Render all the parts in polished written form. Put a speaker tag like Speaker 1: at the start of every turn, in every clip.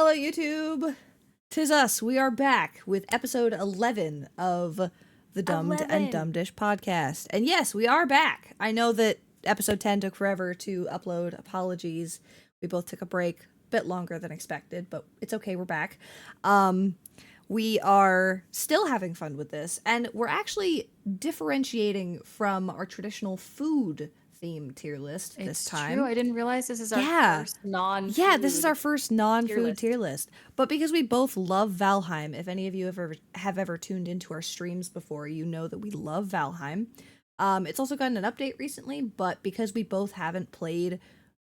Speaker 1: Hello, YouTube. 'Tis us. We are back with episode 11 of the Dumd and
Speaker 2: 11.
Speaker 1: Dumdish podcast. And yes, we are back. I know that episode 10 took forever to upload. Apologies. We both took a break, a bit longer than expected, but it's okay. We're back. We are still having fun with this, and we're actually differentiating from our traditional food theme tier list this time.
Speaker 2: True. I didn't realize this is our first non-food.
Speaker 1: Yeah, this is our first non-food
Speaker 2: tier
Speaker 1: tier list. But because we both love Valheim, if any of you have ever tuned into our streams before, you know that we love Valheim. It's also gotten an update recently, but because we both haven't played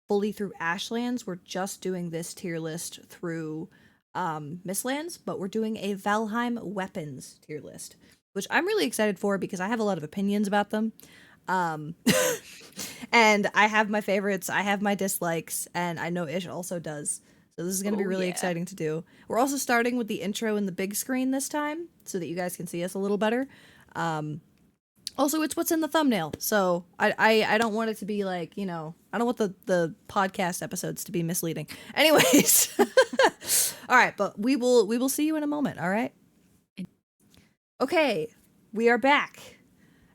Speaker 1: fully through Ashlands, we're just doing this tier list through Mistlands, but we're doing a Valheim weapons tier list, which I'm really excited for because I have a lot of opinions about them. And I have my favorites, I have my dislikes, and I know Ish also does. So this is going to be really exciting to do. We're also starting with the intro in the big screen this time, so that you guys can see us a little better. Also, it's what's in the thumbnail, so I don't want it to be like, you know, I don't want the podcast episodes to be misleading. Anyways, all right, but we will see you in a moment. All right. Okay, we are back.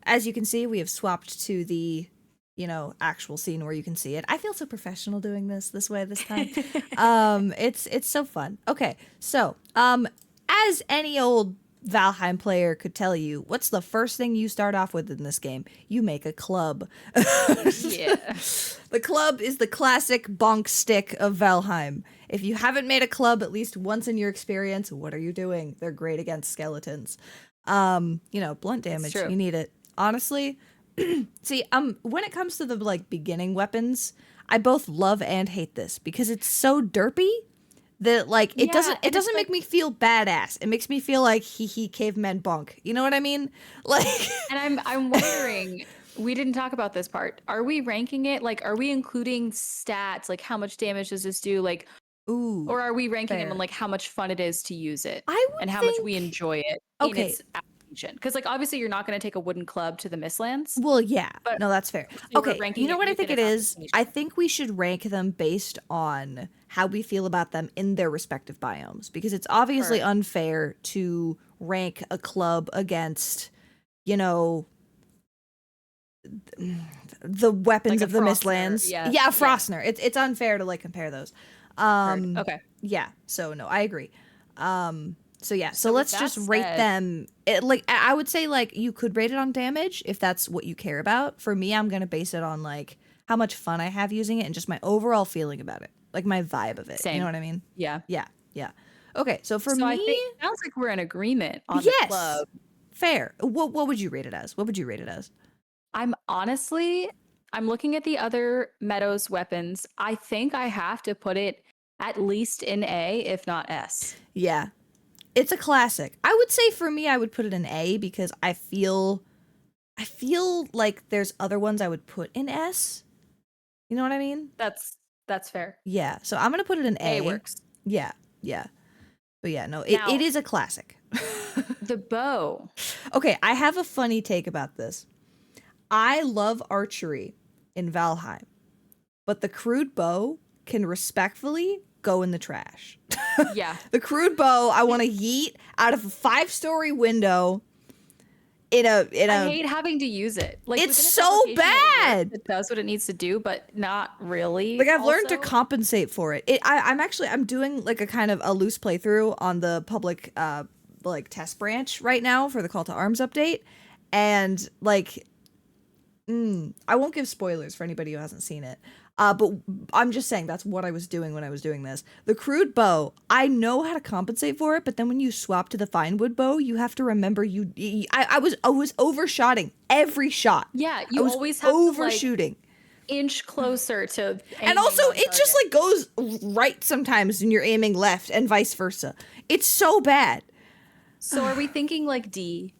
Speaker 1: As you can see, we have swapped to the, you know, actual scene where you can see it. I feel so professional doing this way this time. It's so fun. Okay, so as any old Valheim player could tell you, what's the first thing you start off with in this game? You make a club.
Speaker 2: Yeah.
Speaker 1: The club is the classic bonk stick of Valheim. If you haven't made a club at least once in your experience, what are you doing? They're great against skeletons. You know, blunt damage, you need it. Honestly, see, when it comes to the like beginning weapons, I both love and hate this because it's so derpy that like it doesn't make me feel badass. It makes me feel like he caveman bunk. You know what I mean? Like,
Speaker 2: and I'm wondering, we didn't talk about this part. Are we ranking it? Like, are we including stats? Like, how much damage does this do? Like,
Speaker 1: ooh,
Speaker 2: or are we ranking
Speaker 1: fair.
Speaker 2: it on like how much fun it is to use it
Speaker 1: I would
Speaker 2: how much we enjoy it in
Speaker 1: okay.
Speaker 2: its application? Because like obviously you're not going to take a wooden club to the Mistlands.
Speaker 1: Well, yeah,
Speaker 2: but
Speaker 1: no, that's fair. Okay, you know what I think it is? I think we should rank them based on how we feel about them in their respective biomes, because it's obviously unfair to rank a club against, you know, the weapons
Speaker 2: like
Speaker 1: of the Mistlands. Yeah, Frostner. Yeah. It's unfair to like compare those.
Speaker 2: Okay.
Speaker 1: Yeah. So no, I agree. So yeah, so let's just rate them. Like I would say, like you could rate it on damage if that's what you care about. For me, I'm gonna base it on like how much fun I have using it and just my overall feeling about it, like my vibe of it.
Speaker 2: Same.
Speaker 1: You know what I mean?
Speaker 2: Yeah.
Speaker 1: Okay, so for me,
Speaker 2: I think it sounds like we're in agreement on
Speaker 1: yes,
Speaker 2: the club.
Speaker 1: Fair. What would you rate it as? What would you rate it as?
Speaker 2: I'm looking at the other Meadows weapons. I think I have to put it at least in A, if not S.
Speaker 1: Yeah. It's a classic. I would say for me, I would put it in A because I feel like there's other ones I would put in S. You know what I mean?
Speaker 2: That's fair.
Speaker 1: Yeah. So I'm gonna put it in A.
Speaker 2: A works.
Speaker 1: Yeah. But yeah, no, it is a classic.
Speaker 2: The bow.
Speaker 1: Okay, I have a funny take about this. I love archery in Valheim, but the crude bow can respectfully go in the trash.
Speaker 2: Yeah.
Speaker 1: The crude bow I want to yeet out of a 5-story window I
Speaker 2: hate having to use it. Like
Speaker 1: it's so bad.
Speaker 2: It does what it needs to do, but not really.
Speaker 1: Like I've learned to compensate for it. I'm doing like a kind of a loose playthrough on the public like test branch right now for the Call to Arms update, and like I won't give spoilers for anybody who hasn't seen it. But I'm just saying that's what I was doing when I was doing this. The crude bow, I know how to compensate for it, but then when you swap to the fine wood bow, you have to remember I was overshotting every shot.
Speaker 2: Yeah, you always have
Speaker 1: overshooting.
Speaker 2: To, like, inch closer to
Speaker 1: and also it just like goes right sometimes when you're aiming left and vice versa. It's so bad.
Speaker 2: So are we thinking like D?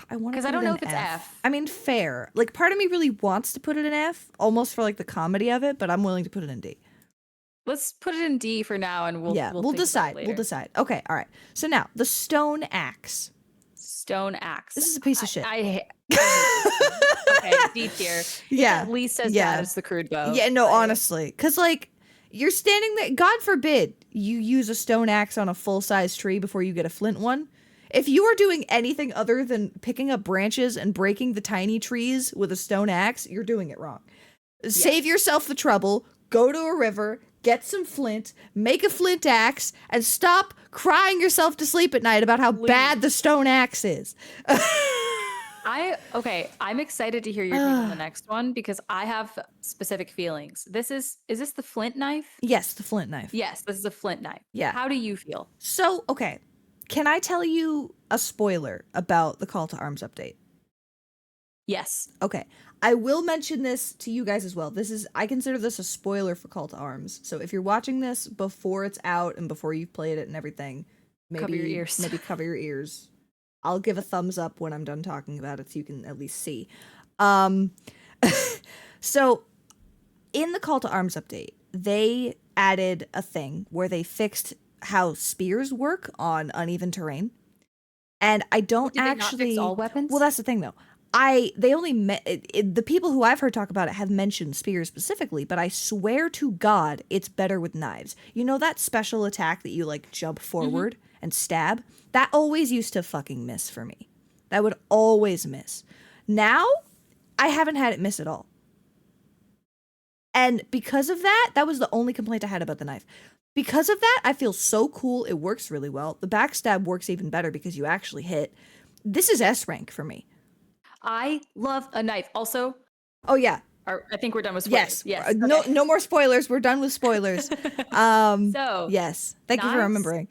Speaker 1: I want to
Speaker 2: because I don't know if it's F.
Speaker 1: I mean, fair. Like, part of me really wants to put it in F, almost for like the comedy of it, but I'm willing to put it in D.
Speaker 2: Let's put it in D for now, and we'll
Speaker 1: decide. We'll decide. Okay, all right. So now the stone axe.
Speaker 2: Stone axe.
Speaker 1: This is a piece of shit.
Speaker 2: Okay, D tier.
Speaker 1: Yeah,
Speaker 2: at least as bad as the crude bow.
Speaker 1: Yeah, no, honestly, because like You're standing there. God forbid you use a stone axe on a full-size tree before you get a flint one. If you are doing anything other than picking up branches and breaking the tiny trees with a stone axe, you're doing it wrong. Yes. Save yourself the trouble. Go to a river, get some flint, make a flint axe, and stop crying yourself to sleep at night about how bad the stone axe is.
Speaker 2: I'm excited to hear your take on the next one because I have specific feelings. Is this the flint knife?
Speaker 1: Yes, the flint knife.
Speaker 2: Yes, this is a flint knife.
Speaker 1: Yeah.
Speaker 2: How do you feel?
Speaker 1: So, okay. Can I tell you a spoiler about the Call to Arms update?
Speaker 2: Yes.
Speaker 1: Okay. I will mention this to you guys as well. I consider this a spoiler for Call to Arms. So if you're watching this before it's out and before you've played it and everything,
Speaker 2: cover your ears.
Speaker 1: Maybe cover your ears. I'll give a thumbs up when I'm done talking about it so you can at least see. So in the Call to Arms update, they added a thing where they fixed how spears work on uneven terrain. And I don't
Speaker 2: Did
Speaker 1: actually
Speaker 2: they not fix all weapons?
Speaker 1: Well, that's the thing though. They only the people who I've heard talk about it have mentioned spears specifically, but I swear to God, it's better with knives. You know that special attack that you like jump forward and stab? That always used to fucking miss for me. That would always miss. Now, I haven't had it miss at all. And because of that, that was the only complaint I had about the knife. Because of that, I feel so cool. It works really well. The backstab works even better because you actually hit. This is S rank for me.
Speaker 2: I love a knife. Also,
Speaker 1: oh yeah,
Speaker 2: I think we're done with spoilers.
Speaker 1: Yes.
Speaker 2: Okay.
Speaker 1: No more spoilers. We're done with spoilers.
Speaker 2: So
Speaker 1: yes, thank you for remembering.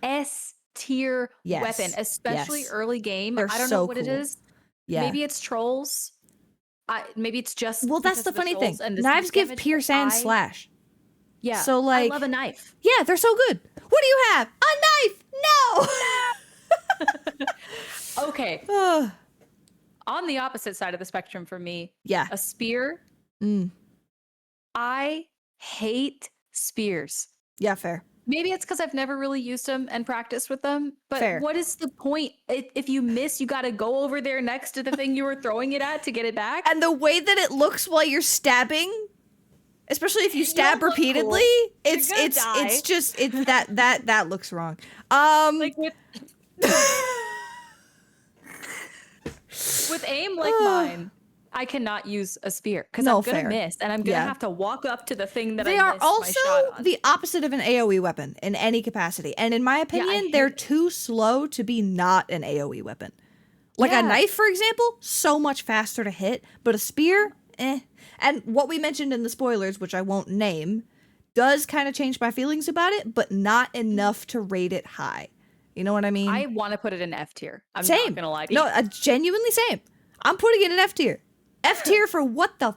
Speaker 2: S tier weapon, especially early game. I don't know what it is. Yeah, maybe it's trolls. Maybe it's just
Speaker 1: that's the funny thing. Knives give pierce and slash.
Speaker 2: Yeah.
Speaker 1: So like,
Speaker 2: I love a knife.
Speaker 1: Yeah, they're so good. What do you have? A knife? No.
Speaker 2: Okay. On the opposite side of the spectrum for me, a spear. I hate spears.
Speaker 1: Yeah, fair.
Speaker 2: Maybe it's because I've never really used them and practiced with them. But what is the point? If you miss, you got to go over there next to the thing you were throwing it at to get it back.
Speaker 1: And the way that it looks while you're stabbing, especially if you stab repeatedly, cool. it's that looks wrong.
Speaker 2: Like with aim like mine, I cannot use a spear because I'm gonna miss, and I'm gonna have to walk up to the thing that I missed my shot on. They are also
Speaker 1: the opposite of an AoE weapon in any capacity, and in my opinion, they're too slow to be not an AoE weapon. Like a knife, for example, so much faster to hit, but a spear, eh. And what we mentioned in the spoilers, which I won't name, does kind of change my feelings about it, but not enough to rate it high. You know what I mean?
Speaker 2: I want to put it in F tier. I'm not gonna lie to you.
Speaker 1: No, genuinely same. I'm putting it in F tier. F tier for what the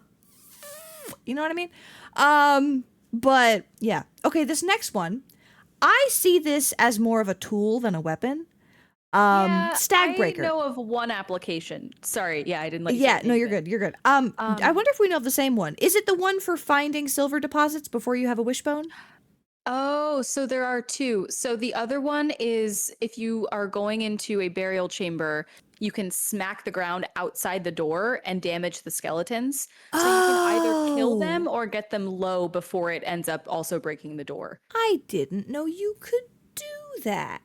Speaker 1: you know what I mean? But yeah. Okay, this next one, I see this as more of a tool than a weapon. Stagbreaker.
Speaker 2: I know of one application. Sorry, I didn't let you
Speaker 1: say no, you're good. You're good. I wonder if we know of the same one. Is it the one for finding silver deposits before you have a wishbone?
Speaker 2: Oh, so there are two. So the other one is if you are going into a burial chamber, you can smack the ground outside the door and damage the skeletons. So you can either kill them or get them low before it ends up also breaking the door.
Speaker 1: I didn't know you could do that.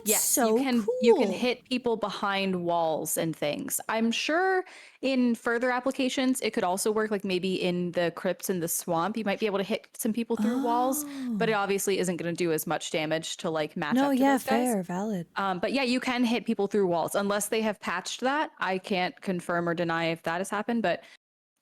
Speaker 1: That's so cool.
Speaker 2: You can hit people behind walls and things. I'm sure in further applications, it could also work like maybe in the crypts in the swamp. You might be able to hit some people through walls, but it obviously isn't going to do as much damage to like match up to those
Speaker 1: fair,
Speaker 2: guys.
Speaker 1: Valid.
Speaker 2: But you can hit people through walls unless they have patched that. I can't confirm or deny if that has happened, but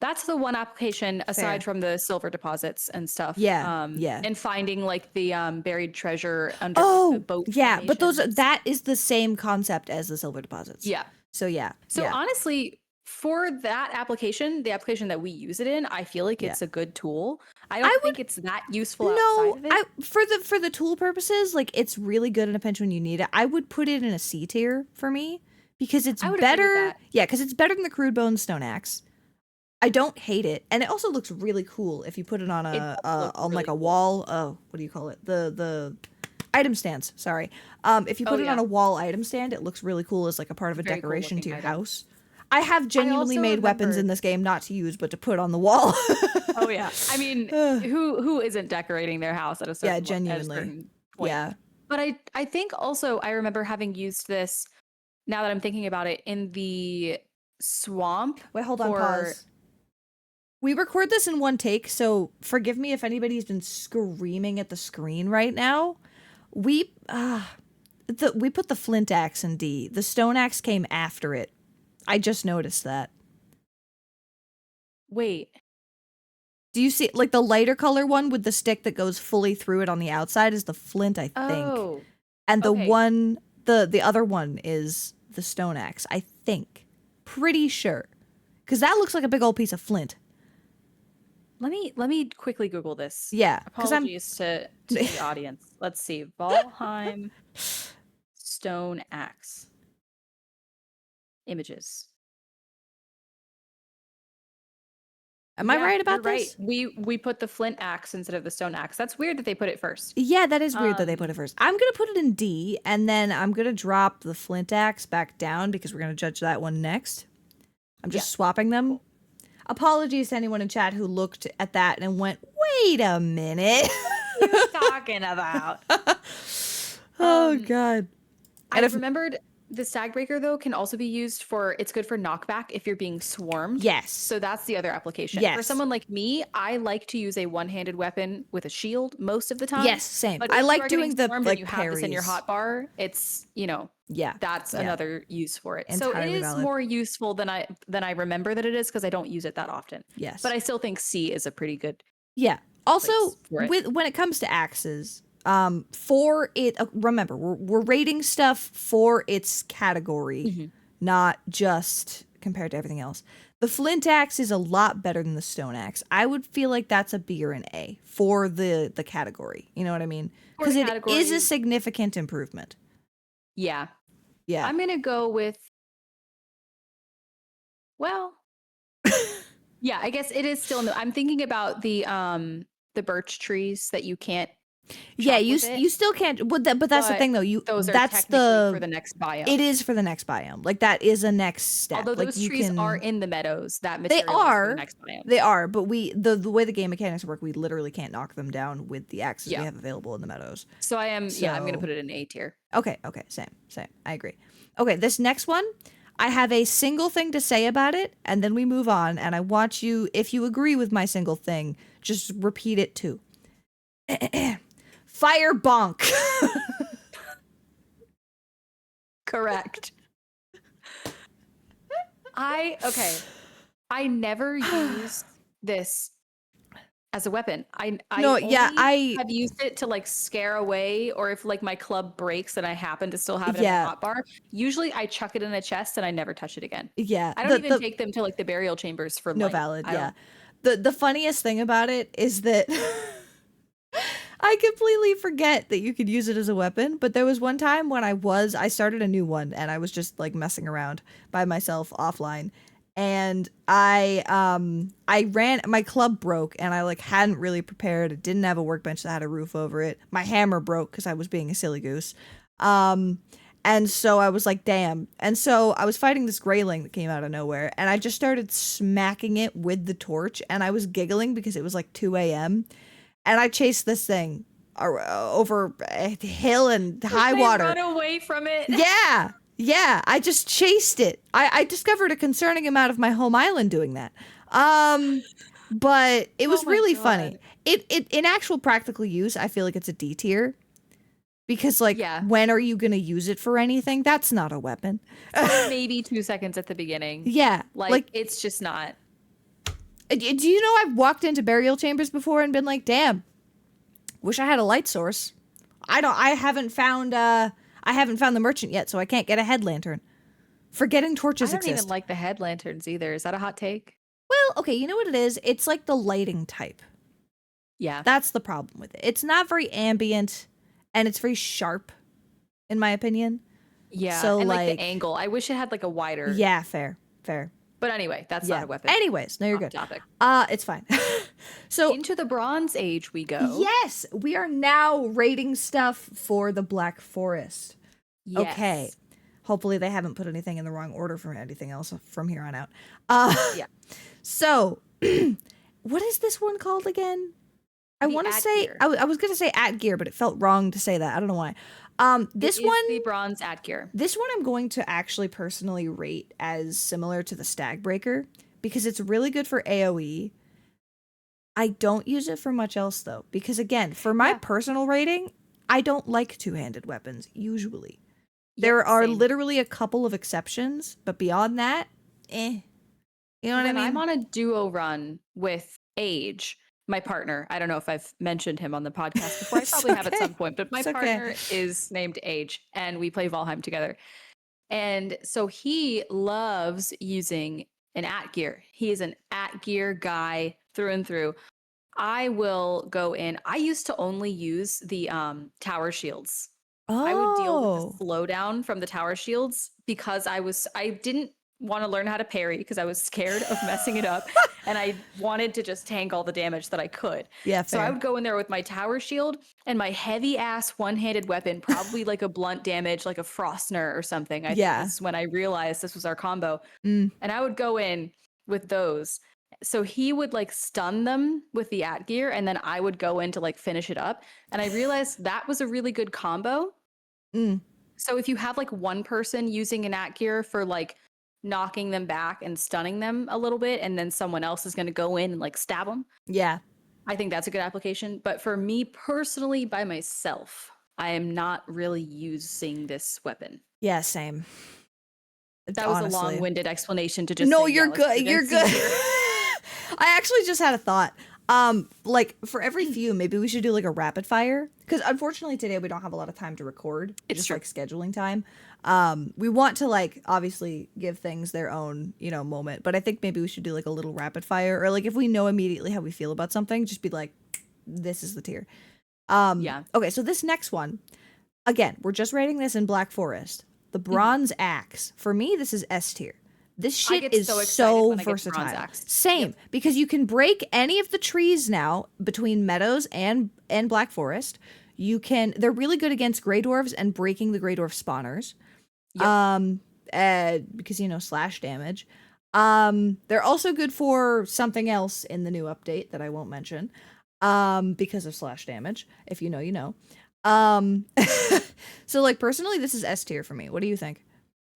Speaker 2: that's the one application aside from the silver deposits and stuff. And finding like the buried treasure under the boat.
Speaker 1: Yeah, but that is the same concept as the silver deposits.
Speaker 2: Yeah.
Speaker 1: So
Speaker 2: honestly, for that application, the application that we use it in, I feel like it's a good tool. I don't think it's that useful outside of it.
Speaker 1: For the tool purposes, like it's really good in a pinch when you need it. I would put it in a C tier for me because it's better. Yeah, because it's better than the crude bone stone axe. I don't hate it, and it also looks really cool if you put it on a wall. Oh, what do you call it? The item stands. Sorry. If you put it on a wall item stand, it looks really cool as like a part of a decoration to your house. I have genuinely
Speaker 2: also
Speaker 1: made weapons in
Speaker 2: remembered-
Speaker 1: this game not to use, but to put on the wall.
Speaker 2: Oh yeah. I mean, who isn't decorating their house at a certain
Speaker 1: Yeah,
Speaker 2: at a
Speaker 1: genuinely.
Speaker 2: certain point?
Speaker 1: Yeah.
Speaker 2: But I think also I remember having used this, now that I'm thinking about it, in the swamp.
Speaker 1: Wait, hold on,
Speaker 2: for-
Speaker 1: pause. We record this in one take, so forgive me if anybody's been screaming at the screen right now. We put the flint axe in D. The stone axe came after it. I just noticed that.
Speaker 2: Wait.
Speaker 1: Do you see, like, the lighter color one with the stick that goes fully through it on the outside is the flint, I think.
Speaker 2: Oh.
Speaker 1: And the
Speaker 2: okay.
Speaker 1: one, the other one is the stone axe, I think. Pretty sure. Because that looks like a big old piece of flint.
Speaker 2: Let me quickly Google this.
Speaker 1: Yeah, because I'm
Speaker 2: Apologies to the audience. Let's see. Valheim stone axe. Images.
Speaker 1: Am I
Speaker 2: Yeah,
Speaker 1: right about
Speaker 2: you're
Speaker 1: this?
Speaker 2: Right. We put the flint axe instead of the stone axe. That's weird that they put it first.
Speaker 1: Yeah, that is weird that they put it first. I'm gonna put it in D, and then I'm gonna drop the flint axe back down because we're gonna judge that one next. I'm just swapping them.
Speaker 2: Cool.
Speaker 1: Apologies to anyone in chat who looked at that and went, "Wait a minute."
Speaker 2: What are you talking about?
Speaker 1: Oh god.
Speaker 2: I remembered the Stagbreaker though can also be used for, it's good for knockback if you're being swarmed.
Speaker 1: Yes.
Speaker 2: So that's the other application.
Speaker 1: Yes.
Speaker 2: For someone like me, I like to use a one-handed weapon with a shield most of the time.
Speaker 1: Yes, same.
Speaker 2: But
Speaker 1: I
Speaker 2: if
Speaker 1: like
Speaker 2: you are
Speaker 1: doing
Speaker 2: getting
Speaker 1: the
Speaker 2: swarmed
Speaker 1: like
Speaker 2: and you have this in your
Speaker 1: parries.
Speaker 2: hotbar, it's,
Speaker 1: Yeah.
Speaker 2: that's
Speaker 1: Yeah.
Speaker 2: another use for it.
Speaker 1: Entirely
Speaker 2: so it is
Speaker 1: valid.
Speaker 2: more useful than I remember that it is, because I don't use it that often.
Speaker 1: Yes.
Speaker 2: But I still think C is a pretty good.
Speaker 1: Yeah. Also,
Speaker 2: for it.
Speaker 1: when it comes to axes, for it, remember we're rating stuff for its category, not just compared to everything else. The flint axe is a lot better than the stone axe. I would feel like that's a B or an A for the category. You know what I mean? Because it is a significant improvement.
Speaker 2: Yeah.
Speaker 1: Yeah.
Speaker 2: I'm gonna go with. Well. Yeah, I guess it is still. I'm thinking about the birch trees that you can't.
Speaker 1: Yeah,
Speaker 2: chop
Speaker 1: you
Speaker 2: with it,
Speaker 1: you still can't. But that's the thing, though.
Speaker 2: Those are
Speaker 1: that's
Speaker 2: technically for the next biome.
Speaker 1: It is for the next biome. Like that is a next step.
Speaker 2: Although
Speaker 1: like
Speaker 2: those trees are in the meadows, that
Speaker 1: They
Speaker 2: material is for
Speaker 1: are.
Speaker 2: the next biome.
Speaker 1: They are, but the way the game mechanics work, we literally can't knock them down with the axes we have available in the meadows.
Speaker 2: So I'm gonna put it in A tier.
Speaker 1: Okay, same. I agree. Okay, this next one, I have a single thing to say about it, and then we move on, and I want you, if you agree with my single thing, just repeat it too. Fire bonk.
Speaker 2: Correct. I never use this as a weapon. I have used it to like scare away, or if like my club breaks and I happen to still have it in my hotbar. Usually I chuck it in a chest and I never touch it again.
Speaker 1: Yeah.
Speaker 2: I don't even take them to like the burial chambers for
Speaker 1: no
Speaker 2: light.
Speaker 1: valid. Yeah. The funniest thing about it is that I completely forget that you could use it as a weapon, but there was one time when I started a new one and I was just like messing around by myself offline, and I ran, my club broke and I like hadn't really prepared. It didn't have a workbench that had a roof over it. My hammer broke because I was being a silly goose. And so I was like, damn. And so I was fighting this grayling that came out of nowhere, and I just started smacking it with the torch, and I was giggling because it was like 2 a.m. And I chased this thing over a hill and high water.
Speaker 2: Run away from it.
Speaker 1: Yeah. I just chased it. I discovered a concerning amount of my home island doing that. But it was really funny. It in actual practical use, I feel like it's a D tier. Because, like, when are you going to use it for anything? That's not a weapon.
Speaker 2: Maybe 2 seconds at the beginning.
Speaker 1: Yeah.
Speaker 2: Like it's just not.
Speaker 1: Do you know I've walked into burial chambers before and been like, damn, wish I had a light source. I haven't found the merchant yet, so I can't get a head lantern. Forgetting torches exist.
Speaker 2: I don't even like the head lanterns either. Is that a hot take?
Speaker 1: Well, okay, you know what it is? It's like the lighting type.
Speaker 2: Yeah.
Speaker 1: That's the problem with it. It's not very ambient. And it's very sharp, in my opinion.
Speaker 2: Yeah,
Speaker 1: so
Speaker 2: and like the angle. I wish it had like a wider.
Speaker 1: Yeah, fair.
Speaker 2: But anyway, that's not a weapon.
Speaker 1: Anyways, no, you're good.
Speaker 2: Topic.
Speaker 1: It's fine. So
Speaker 2: into the Bronze Age we go.
Speaker 1: Yes, we are now rating stuff for the Black Forest.
Speaker 2: Yes.
Speaker 1: Okay. Hopefully they haven't put anything in the wrong order for anything else from here on out.
Speaker 2: Yeah.
Speaker 1: So, what is this one called again? I
Speaker 2: The
Speaker 1: want to
Speaker 2: at
Speaker 1: say
Speaker 2: gear.
Speaker 1: I was going to say at gear, but it felt wrong to say that. I don't know why. This
Speaker 2: It is
Speaker 1: one,
Speaker 2: the bronze at gear.
Speaker 1: this one I'm going to actually personally rate as similar to the Stag Breaker because it's really good for AoE. I don't use it for much else though, because again, for my
Speaker 2: Yeah.
Speaker 1: personal rating, I don't like two-handed weapons usually.
Speaker 2: Yep,
Speaker 1: There are
Speaker 2: same.
Speaker 1: literally a couple of exceptions, but beyond that, eh. You know what
Speaker 2: When
Speaker 1: I mean?
Speaker 2: I'm on a duo run with Age, my partner, I don't know if I've mentioned him on the podcast before. I
Speaker 1: It's
Speaker 2: probably have at
Speaker 1: okay.
Speaker 2: some point, but my
Speaker 1: It's okay.
Speaker 2: partner is named Age and we play Valheim together. And so he loves using an at gear. He is an at gear guy through and through. I will go in. I used to only use the tower shields. I would deal with
Speaker 1: Oh.
Speaker 2: the slowdown from the tower shields because I didn't want to learn how to parry because I was scared of messing it up and I wanted to just tank all the damage that I could.
Speaker 1: Yeah,
Speaker 2: So I
Speaker 1: fair.
Speaker 2: would go in there with my tower shield and my heavy ass one-handed weapon, probably like a blunt damage, like a Frostner or something. I think
Speaker 1: Yeah.
Speaker 2: is when I realized this was our combo.
Speaker 1: Mm.
Speaker 2: And I would go in with those. So he would like stun them with the at gear and then I would go in to like finish it up. And I realized that was a really good combo.
Speaker 1: Mm.
Speaker 2: So if you have like one person using an at gear for like knocking them back and stunning them a little bit, and then someone else is going to go in and like stab them,
Speaker 1: Yeah.
Speaker 2: I think that's a good application. But for me personally, by myself, I am not really using this weapon.
Speaker 1: Yeah, same.
Speaker 2: That was
Speaker 1: Honestly.
Speaker 2: a long-winded explanation to just
Speaker 1: No,
Speaker 2: say,
Speaker 1: you're
Speaker 2: yeah, let's put
Speaker 1: good.
Speaker 2: it in
Speaker 1: You're
Speaker 2: C
Speaker 1: good.
Speaker 2: tier.
Speaker 1: I actually just had a thought. Like for every few, maybe we should do like a rapid fire. Because unfortunately today we don't have a lot of time to record.
Speaker 2: It's
Speaker 1: just
Speaker 2: true.
Speaker 1: like scheduling time. We want to like obviously give things their own, you know, moment. But I think maybe we should do like a little rapid fire. Or like if we know immediately how we feel about something, just be like, this is the tier.
Speaker 2: Yeah.
Speaker 1: Okay, so this next one, again, we're just rating this in Black Forest. The bronze axe. For me, this is S tier. This
Speaker 2: I
Speaker 1: shit
Speaker 2: get
Speaker 1: is
Speaker 2: so excited
Speaker 1: so
Speaker 2: when I get the bronze
Speaker 1: versatile.
Speaker 2: axe.
Speaker 1: Same, because you can break any of the trees now between meadows and Black Forest. You can. They're really good against gray dwarves and breaking the gray dwarf spawners. Because you know slash damage. They're also good for something else in the new update that I won't mention. Because of slash damage. If you know, you know. So like personally, this is S tier for me. What do you think?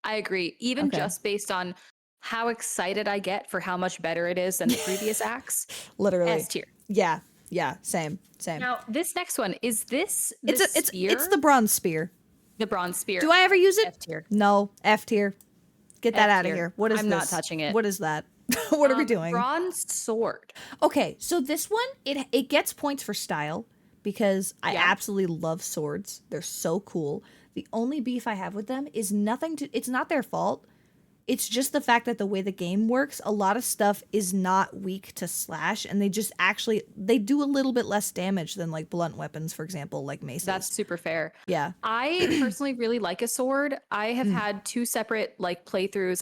Speaker 2: I agree. Even
Speaker 1: Okay.
Speaker 2: just based on how excited I get for how much better it is than the previous axe.
Speaker 1: Literally.
Speaker 2: S tier.
Speaker 1: Yeah. Yeah. Same.
Speaker 2: Now, this next one, is this the
Speaker 1: It's
Speaker 2: spear?
Speaker 1: it's the bronze spear.
Speaker 2: The bronze spear.
Speaker 1: Do I ever use it?
Speaker 2: F tier.
Speaker 1: No. F tier. Get that
Speaker 2: F
Speaker 1: out of
Speaker 2: tier.
Speaker 1: here. What is
Speaker 2: I'm
Speaker 1: this?
Speaker 2: not touching it.
Speaker 1: What is that? What are we doing?
Speaker 2: Bronze sword.
Speaker 1: Okay, so this one it gets points for style because I
Speaker 2: Yeah.
Speaker 1: absolutely love swords. They're so cool. The only beef I have with them is it's not their fault. It's just the fact that the way the game works, a lot of stuff is not weak to slash and they do a little bit less damage than like blunt weapons, for example, like maces.
Speaker 2: That's super fair.
Speaker 1: Yeah.
Speaker 2: I personally really like a sword. I have had two separate like playthroughs.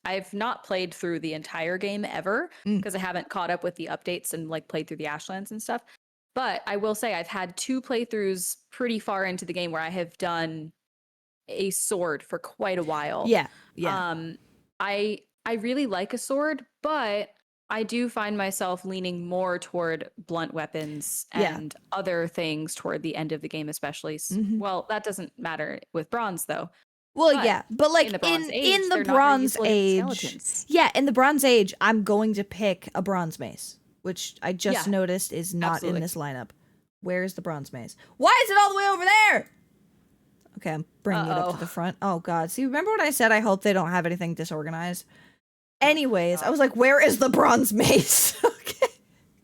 Speaker 2: I've not played through the entire game ever because I haven't caught up with the updates and like played through the Ashlands and stuff. But I will say I've had two playthroughs pretty far into the game where I have done a sword for quite a while.
Speaker 1: Yeah. Yeah.
Speaker 2: I really like a sword, but I do find myself leaning more toward blunt weapons
Speaker 1: Yeah.
Speaker 2: and other things toward the end of the game, especially.
Speaker 1: Mhm.
Speaker 2: Well, that doesn't matter with bronze though.
Speaker 1: Well,
Speaker 2: But
Speaker 1: yeah, but like
Speaker 2: in the Bronze Age,
Speaker 1: in the
Speaker 2: they're not very
Speaker 1: Bronze
Speaker 2: useful against
Speaker 1: Age,
Speaker 2: skeletons.
Speaker 1: yeah, in the Bronze Age, I'm going to pick a bronze mace, which I just
Speaker 2: Yeah,
Speaker 1: noticed is not
Speaker 2: absolutely.
Speaker 1: in this lineup. Where is the bronze mace? Why is it all the way over there? Okay, I'm bringing it up to the front. Oh God, see, remember what I said? I hope they don't have anything disorganized. Anyways, I was like, where is the bronze mace? Okay,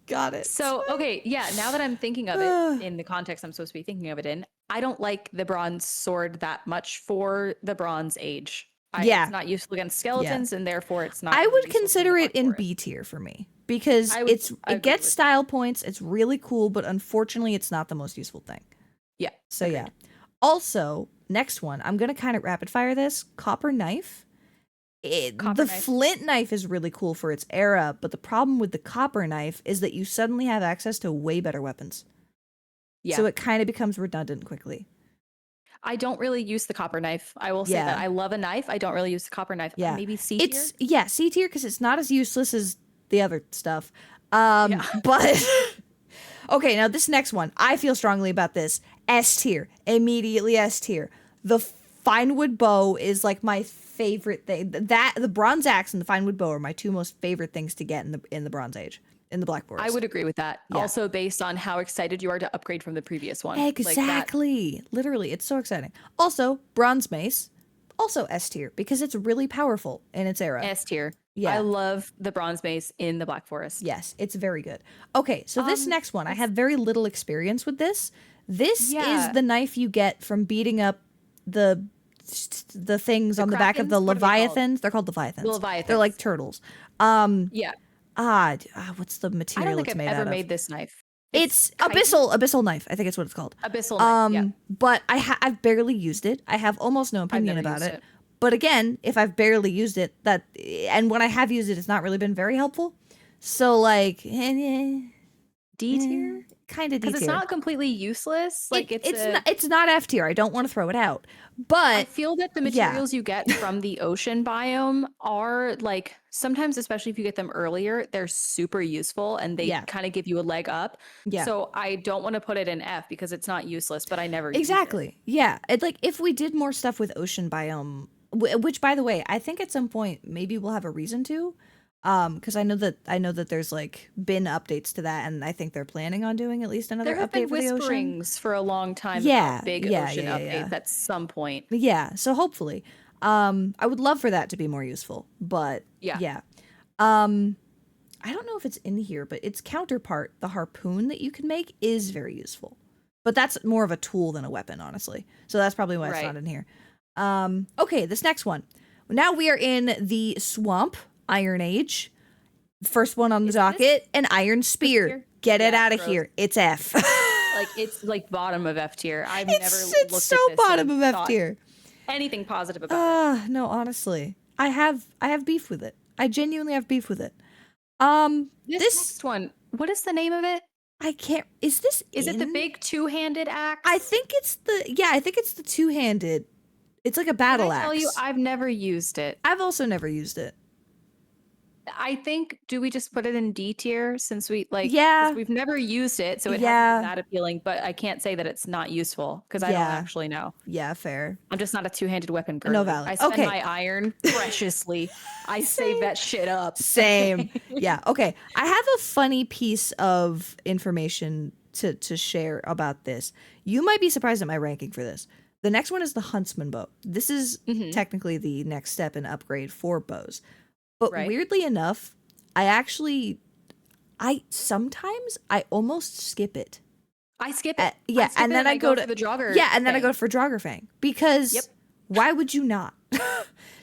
Speaker 1: got it.
Speaker 2: So, okay, yeah, now that I'm thinking of it in the context I'm supposed to be thinking of it in, I don't like the bronze sword that much for the Bronze Age.
Speaker 1: Yeah.
Speaker 2: It's not useful against skeletons, and therefore it's not.
Speaker 1: I
Speaker 2: really
Speaker 1: would
Speaker 2: useful to
Speaker 1: consider
Speaker 2: me
Speaker 1: it in
Speaker 2: for
Speaker 1: B tier for me because
Speaker 2: I would
Speaker 1: it
Speaker 2: agree
Speaker 1: gets
Speaker 2: with
Speaker 1: style points. It's really cool, but unfortunately, it's not the most useful thing.
Speaker 2: Yeah.
Speaker 1: So yeah. Also, next one, I'm gonna kind of rapid fire this copper knife.
Speaker 2: Copper
Speaker 1: The
Speaker 2: knife.
Speaker 1: flint knife is really cool for its era, but the problem with the copper knife is that you suddenly have access to way better weapons.
Speaker 2: Yeah.
Speaker 1: So it kind of becomes redundant quickly.
Speaker 2: I don't really use the copper knife. I will say
Speaker 1: Yeah.
Speaker 2: that. I love a knife. I don't really use the copper knife.
Speaker 1: Yeah.
Speaker 2: Maybe C tier?
Speaker 1: C tier because it's not as useless as the other stuff.
Speaker 2: Yeah.
Speaker 1: But okay, now this next one, I feel strongly about this. S tier, immediately S tier. The fine wood bow is like my favorite thing. That the bronze axe and the fine wood bow are my two most favorite things to get in the Bronze Age, in the Black Forest.
Speaker 2: I would agree with that.
Speaker 1: Yeah.
Speaker 2: Also based on how excited you are to upgrade from the previous one. Like that.
Speaker 1: Exactly. Literally, it's so exciting. Also, bronze mace, also S tier because it's really powerful in its era.
Speaker 2: S tier.
Speaker 1: Yeah.
Speaker 2: I love the bronze mace in the Black Forest.
Speaker 1: Yes, it's very good. Okay, so this next one, I have very little experience with this. This is the knife you get from beating up the things on the back of the
Speaker 2: Krakens? What are they called?
Speaker 1: Leviathans. They're called Leviathans.
Speaker 2: The Leviathans.
Speaker 1: They're like turtles.
Speaker 2: Yeah.
Speaker 1: What's the
Speaker 2: I
Speaker 1: material
Speaker 2: don't think
Speaker 1: it's
Speaker 2: I've
Speaker 1: made
Speaker 2: ever
Speaker 1: out of?
Speaker 2: made this knife.
Speaker 1: It's
Speaker 2: chitin?
Speaker 1: abyssal knife. I think it's what it's called.
Speaker 2: Abyssal knife. Yeah.
Speaker 1: But I've barely used it. I have almost no opinion
Speaker 2: never
Speaker 1: about
Speaker 2: used
Speaker 1: it.
Speaker 2: it.
Speaker 1: But again, if I've barely used it, and when I have used it, it's not really been very helpful. So like,
Speaker 2: D tier?
Speaker 1: kind of D tier.
Speaker 2: Because it's not completely useless. Like
Speaker 1: it's not F tier. I don't want to throw it out,
Speaker 2: I
Speaker 1: but
Speaker 2: feel that the materials you get from the ocean biome are like sometimes, especially if you get them earlier, they're super useful and they kind of give you a leg up.
Speaker 1: Yeah.
Speaker 2: So I don't want to put it in F because it's not useless, but I never use it.
Speaker 1: exactly. Yeah, it's like if we did more stuff with ocean biome, which by the way, I think at some point maybe we'll have a reason to. Because I know that there's like been updates to that, and I think they're planning on doing at least another
Speaker 2: There have
Speaker 1: update
Speaker 2: been
Speaker 1: for the ocean.
Speaker 2: whisperings for a long time
Speaker 1: Yeah,
Speaker 2: about big
Speaker 1: yeah,
Speaker 2: ocean
Speaker 1: yeah, yeah.
Speaker 2: updates at some point.
Speaker 1: Yeah, so hopefully, I would love for that to be more useful, but
Speaker 2: Yeah.
Speaker 1: I don't know if it's in here, but its counterpart, the harpoon that you can make, is very useful. But that's more of a tool than a weapon, honestly. So that's probably why it's not in here. Okay, this next one. Now we are in the swamp, Iron Age. First one on the docket, an iron spear. Get it out of here. It's F.
Speaker 2: Like it's like bottom of F tier. I've never looked at
Speaker 1: It's so
Speaker 2: this
Speaker 1: bottom
Speaker 2: and
Speaker 1: of F
Speaker 2: thought
Speaker 1: tier.
Speaker 2: anything positive about it.
Speaker 1: No, honestly. I have beef with it. I genuinely have beef with it.
Speaker 2: This next one, what is the name of it?
Speaker 1: I can't. Is
Speaker 2: it the big two-handed axe?
Speaker 1: I think it's the two-handed. It's like a battle axe.
Speaker 2: I tell you, I've never used it.
Speaker 1: I've also never used it.
Speaker 2: I think, do we just put it in D tier since we like?
Speaker 1: Yeah.
Speaker 2: 'cause we've never used it, so it hasn't been that appealing. But I can't say that it's not useful because I don't actually know.
Speaker 1: Yeah, fair.
Speaker 2: I'm just not a two-handed weapon girl.
Speaker 1: No valid.
Speaker 2: I spend my iron preciously. I save that shit up.
Speaker 1: Same. Yeah. Okay. I have a funny piece of information to share about this. You might be surprised at my ranking for this. The next one is the Huntsman bow. This is technically the next step in upgrade for bows. But weirdly enough, sometimes I almost skip it.
Speaker 2: I skip it.
Speaker 1: And then I go to
Speaker 2: the Draugr.
Speaker 1: Yeah, and then I go for Draugr because why would you not?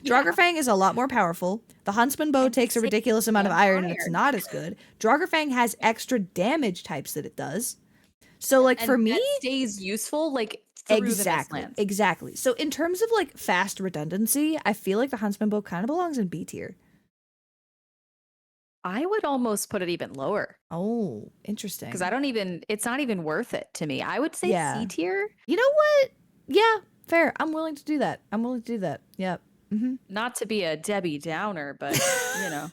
Speaker 1: Draugr is a lot more powerful. The Huntsman bow takes a ridiculous amount of iron and it's not as good. Draugr has extra damage types that it does. So like for me,
Speaker 2: that stays useful like through the Mistlands.
Speaker 1: Exactly. So in terms of like fast redundancy, I feel like the Huntsman bow kind of belongs in B tier.
Speaker 2: I would almost put it even lower.
Speaker 1: Oh, interesting.
Speaker 2: Because it's not even worth it to me. I would say C tier.
Speaker 1: You know what? Yeah, fair. I'm willing to do that. Yep. Mm-hmm.
Speaker 2: Not to be a Debbie Downer, but you know.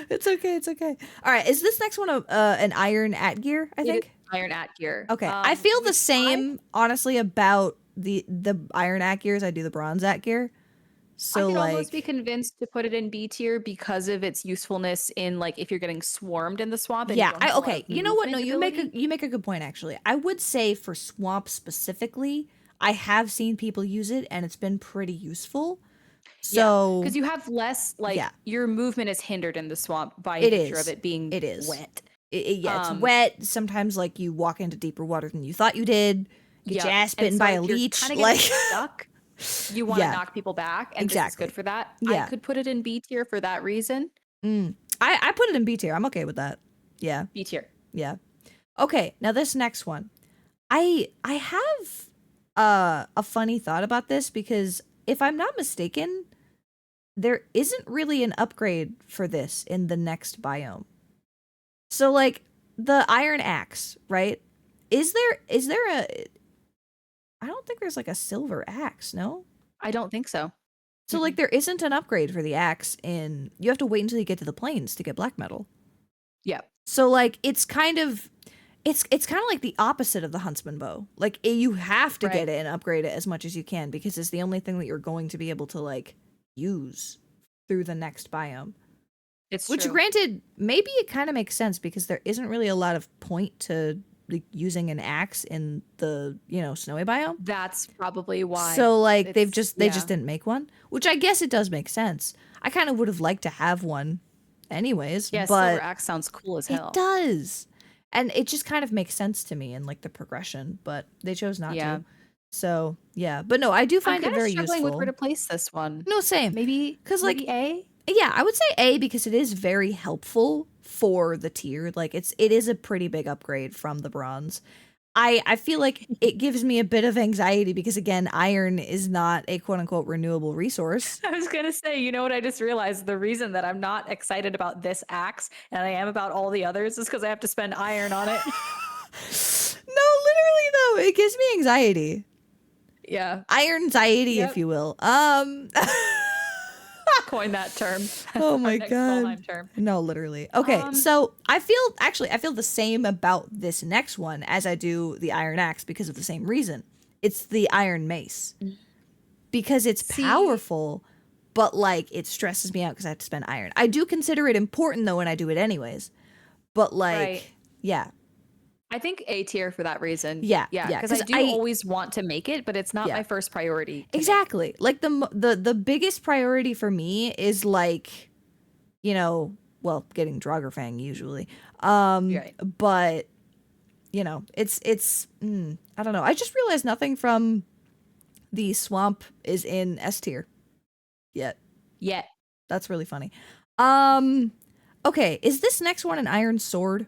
Speaker 1: It's okay. All right, is this next one an iron at gear, I think?
Speaker 2: Iron at gear.
Speaker 1: Okay. I feel the same, honestly, about the iron at gear as I do the bronze at gear. So
Speaker 2: I could almost be convinced to put it in B tier because of its usefulness in like if you're getting swarmed in the swamp. And
Speaker 1: you know what? No, you make a good point actually. I would say for swamp specifically, I have seen people use it and it's been pretty useful. So
Speaker 2: because you have less like your movement is hindered in the swamp by nature of it being wet.
Speaker 1: It's wet. Sometimes like you walk into deeper water than you thought you did. Get your ass bitten by a leech.
Speaker 2: Like stuck. You want to knock people back, and this is good for that.
Speaker 1: Yeah.
Speaker 2: I could put it in B tier for that reason.
Speaker 1: I put it in B tier. I'm okay with that. Yeah.
Speaker 2: B tier.
Speaker 1: Yeah. Okay, now this next one. I have a funny thought about this because if I'm not mistaken, there isn't really an upgrade for this in the next biome. So like the iron axe, right? Is there I don't think there's like a silver axe, no?
Speaker 2: I don't think so.
Speaker 1: So like there isn't an upgrade for the axe in you have to wait until you get to the plains to get black metal.
Speaker 2: Yeah.
Speaker 1: So like it's kind of like the opposite of the huntsman bow. Like you have to get it and upgrade it as much as you can because it's the only thing that you're going to be able to like use through the next biome. Which
Speaker 2: true.
Speaker 1: granted, maybe it kind of makes sense because there isn't really a lot of point to like using an axe in the, snowy biome.
Speaker 2: That's probably why.
Speaker 1: So like they just didn't make one, which I guess it does make sense. I kind of would have liked to have one anyways,
Speaker 2: yeah,
Speaker 1: but
Speaker 2: silver axe sounds cool as hell.
Speaker 1: it does. And it just kind of makes sense to me in like the progression, but they chose not to. So, yeah. But no, I do find it very useful. I'm struggling
Speaker 2: with where to place this one.
Speaker 1: No, same.
Speaker 2: Maybe like A?
Speaker 1: Yeah, I would say A because it is very helpful for the tier. Like it is a pretty big upgrade from the bronze. I feel like it gives me a bit of anxiety because again, iron is not a quote unquote renewable resource.
Speaker 2: I was gonna say, you know what I just realized? The reason that I'm not excited about this axe and I am about all the others is because I have to spend iron on it.
Speaker 1: No, literally though, it gives me anxiety.
Speaker 2: Yeah.
Speaker 1: Iron anxiety, if you will.
Speaker 2: Coin that term.
Speaker 1: Oh my god.
Speaker 2: Valheim term.
Speaker 1: No, literally. Okay, so I feel the same about this next one as I do the iron axe because of the same reason. It's the iron mace. Because it's powerful, but like it stresses me out because I have to spend iron. I do consider it important though, and I do it anyways. But like, yeah.
Speaker 2: I think A tier for that reason.
Speaker 1: Yeah.
Speaker 2: Because I do always want to make it, but it's not my first priority.
Speaker 1: Exactly. Like the biggest priority for me is like, getting Draugr usually. But it's I don't know. I just realized nothing from the swamp is in S tier yet. That's really funny. Okay, is this next one an iron sword?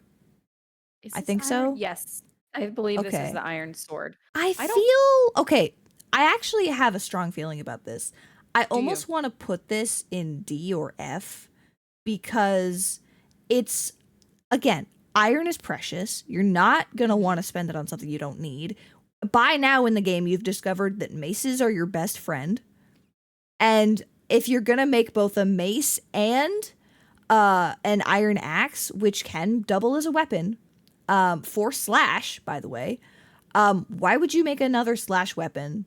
Speaker 1: I think so.
Speaker 2: Yes. I believe this is the iron sword.
Speaker 1: I feel okay. I actually have a strong feeling about this. I almost want to put this in D or F because it's, again, iron is precious. You're not going to want to spend it on something you don't need. By now in the game, you've discovered that maces are your best friend. And if you're going to make both a mace and an iron axe, which can double as a weapon, for slash, by the way, why would you make another slash weapon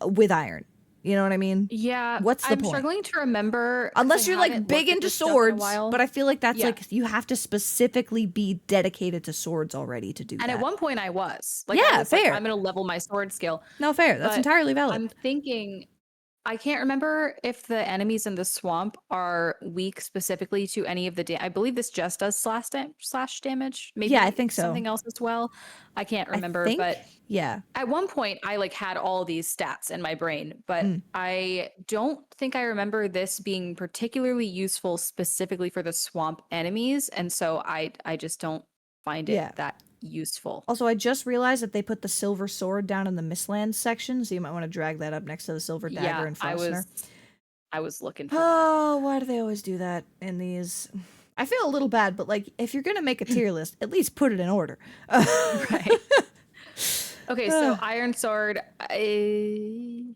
Speaker 1: with iron? You know what I mean?
Speaker 2: Yeah.
Speaker 1: What's the point?
Speaker 2: I'm struggling to remember.
Speaker 1: Unless you're like big into swords, but I feel like that's like you have to specifically be dedicated to swords already to do that.
Speaker 2: And at one point I was. Like,
Speaker 1: fair.
Speaker 2: I'm going to level my sword skill.
Speaker 1: No, fair. That's entirely valid.
Speaker 2: I'm thinking, I can't remember if the enemies in the swamp are weak specifically to any of the I believe this just does slash damage. Maybe
Speaker 1: I think so.
Speaker 2: Something else as well. I can't remember, but
Speaker 1: yeah.
Speaker 2: At one point I like had all these stats in my brain, but I don't think I remember this being particularly useful specifically for the swamp enemies, and so I just don't find it that useful.
Speaker 1: Also, I just realized that they put the silver sword down in the Mistlands section, so you might want to drag that up next to the silver dagger and Frostner.
Speaker 2: I was looking for
Speaker 1: why do they always do that in these? I feel a little bad, but like if you're gonna make a tier list, at least put it in order.
Speaker 2: Right. Okay, so iron sword, D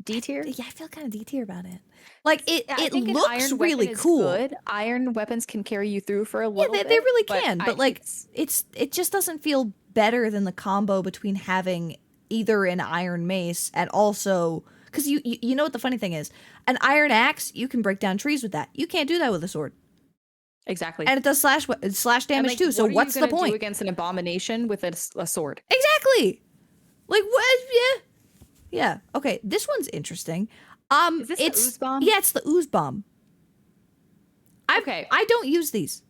Speaker 2: tier?
Speaker 1: Yeah, I feel kind of D tier about it. Like it looks
Speaker 2: really
Speaker 1: cool.
Speaker 2: Good. Iron weapons can carry you through for a little bit.
Speaker 1: Yeah, they really can. But like it just doesn't feel better than the combo between having either an iron mace and also because you know what the funny thing is, an iron axe you can break down trees with that. You can't do that with a sword.
Speaker 2: Exactly.
Speaker 1: And it does slash damage too. So what's the point?
Speaker 2: Do against an abomination with a sword?
Speaker 1: Exactly. Like what? Yeah. Okay. This one's interesting.
Speaker 2: Is this the ooze bomb?
Speaker 1: Yeah, it's the ooze bomb. I don't use these.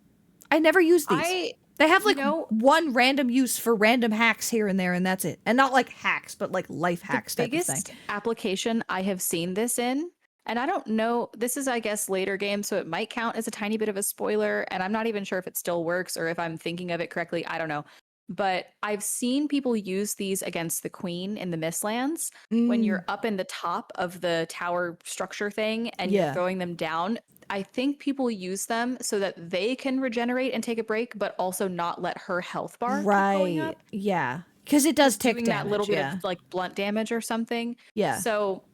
Speaker 1: I never use these. They have like one random use for random hacks here and there, and that's it. And not like hacks, but like life hacks type of thing. The
Speaker 2: biggest application I have seen this in, and I don't know, this is I guess later game, so it might count as a tiny bit of a spoiler, and I'm not even sure if it still works or if I'm thinking of it correctly. I don't know. But I've seen people use these against the queen in the Mistlands when you're up in the top of the tower structure thing and you're throwing them down. I think people use them so that they can regenerate and take a break, but also not let her health bar keep going up.
Speaker 1: Yeah. Because it does tick
Speaker 2: doing
Speaker 1: damage.
Speaker 2: that little bit
Speaker 1: yeah.
Speaker 2: of like blunt damage or something.
Speaker 1: Yeah.
Speaker 2: So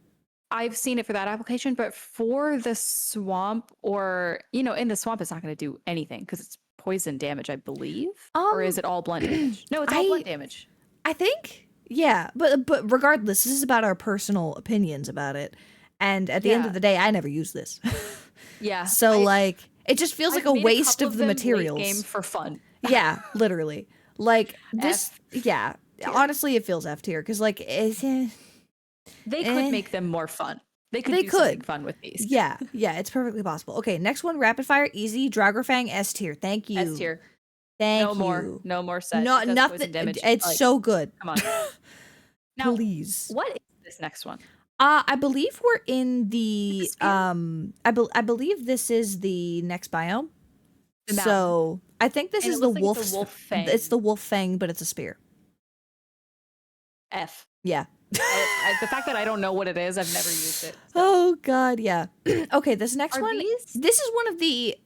Speaker 2: I've seen it for that application, but for the swamp or, in the swamp, it's not going to do anything because it's poison damage, I believe. Or is it all blunt damage? No, it's all blunt damage.
Speaker 1: I think, yeah. But regardless, this is about our personal opinions about it. And at the end of the day, I never use this.
Speaker 2: Yeah.
Speaker 1: So like, it just feels like a waste of the materials.
Speaker 2: Game for fun.
Speaker 1: Yeah, literally. Like this.
Speaker 2: F
Speaker 1: Yeah.
Speaker 2: tier.
Speaker 1: Honestly, it feels F tier because like
Speaker 2: they could make them more fun. They could do something fun with these.
Speaker 1: Yeah, it's perfectly possible. Okay, next one, rapid fire, easy, Draugr S tier. Thank you.
Speaker 2: S tier.
Speaker 1: Thank
Speaker 2: no
Speaker 1: you.
Speaker 2: more. No more set.
Speaker 1: No, nothing.
Speaker 2: Damage.
Speaker 1: It's
Speaker 2: like,
Speaker 1: so good.
Speaker 2: Come on. Now,
Speaker 1: please.
Speaker 2: What is this next one?
Speaker 1: I believe we're in the I believe this is the next biome. So I think this is the wolf.
Speaker 2: Fang.
Speaker 1: It's the wolf fang, but it's a spear.
Speaker 2: F.
Speaker 1: Yeah.
Speaker 2: The fact that I don't know what it is, I've never used it. So.
Speaker 1: Oh God, yeah. Okay, this next one. This is one of the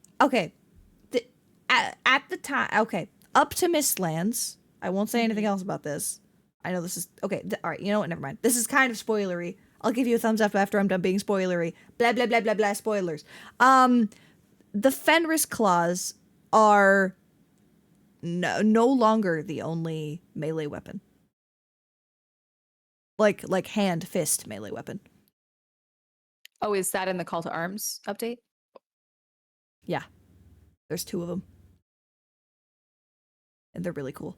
Speaker 1: at the time. Okay, up to Mistlands. I won't say anything else about this. I know this is okay. All right, you know what? Never mind. This is kind of spoilery. I'll give you a thumbs up after I'm done being spoilery. Blah blah blah blah blah. Spoilers. The Fenris claws are no longer the only melee weapon. Like hand fist melee weapon.
Speaker 2: Oh, is that in the Call to Arms update?
Speaker 1: Yeah. There's 2 of them. And they're really cool.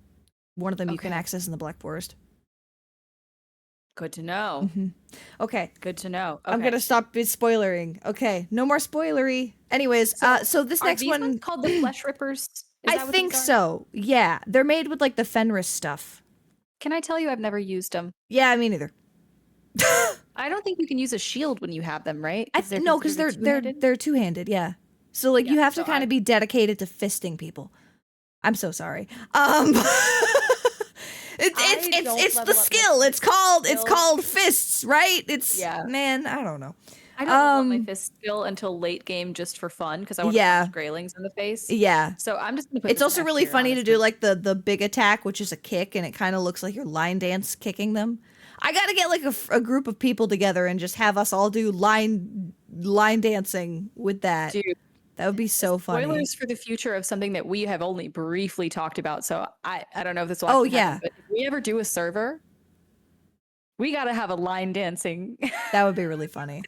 Speaker 1: One of them you can access in the Black Forest.
Speaker 2: Good to know.
Speaker 1: Okay.
Speaker 2: Good to know. Okay.
Speaker 1: I'm gonna stop spoilering. Okay, no more spoilery. Anyways, so this next one
Speaker 2: ones called the Flesh Rippers.
Speaker 1: I think so. Yeah, they're made with like the Fenris stuff.
Speaker 2: Can I tell you, I've never used them.
Speaker 1: Yeah, me neither.
Speaker 2: I don't think you can use a shield when you have them, right?
Speaker 1: No, because they're two-handed. Yeah, so like you have to kind of be dedicated to fisting people. I'm so sorry. It's the skill. It's called fists, right? Man, I don't know.
Speaker 2: I don't want my fist skill until late game just for fun because I want to punch Greylings in the face.
Speaker 1: Yeah.
Speaker 2: So I'm just gonna put
Speaker 1: it's also really funny to do like the big attack, which is a kick, and it kind of looks like you're line dance kicking them. I gotta get like a group of people together and just have us all do line dancing with that.
Speaker 2: Dude,
Speaker 1: that would be so funny.
Speaker 2: Spoilers for the future of something that we have only briefly talked about. So I don't know if this will happen, but if we ever do a server, we gotta have a line dancing.
Speaker 1: That would be really funny.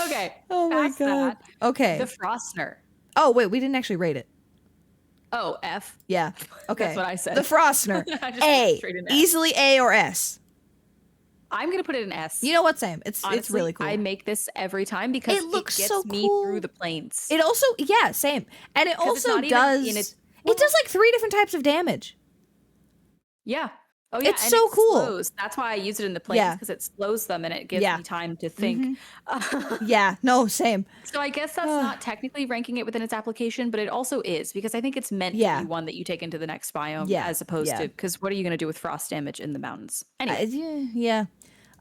Speaker 2: Okay.
Speaker 1: Oh my God. Okay.
Speaker 2: The Frostner.
Speaker 1: Oh wait, we didn't actually rate it.
Speaker 2: Oh, F.
Speaker 1: Yeah. Okay.
Speaker 2: That's what I said.
Speaker 1: The Frostner. A. Easily A or S.
Speaker 2: I'm gonna put it in S.
Speaker 1: You know what, Sam?
Speaker 2: Honestly,
Speaker 1: it's really cool.
Speaker 2: I make this every time because it gets
Speaker 1: so
Speaker 2: me
Speaker 1: cool.
Speaker 2: through the plains.
Speaker 1: It also, same. And it also does. It does like 3 different types of damage.
Speaker 2: Yeah. Oh yeah.
Speaker 1: It's so cool.
Speaker 2: Slows. That's why I use it in the plains because it slows them and it gives me time to think.
Speaker 1: Yeah. No, same.
Speaker 2: So I guess that's not technically ranking it within its application, but it also is because I think it's meant to be one that you take into the next biome as opposed to because what are you going to do with frost damage in the mountains? Anyway.
Speaker 1: Yeah.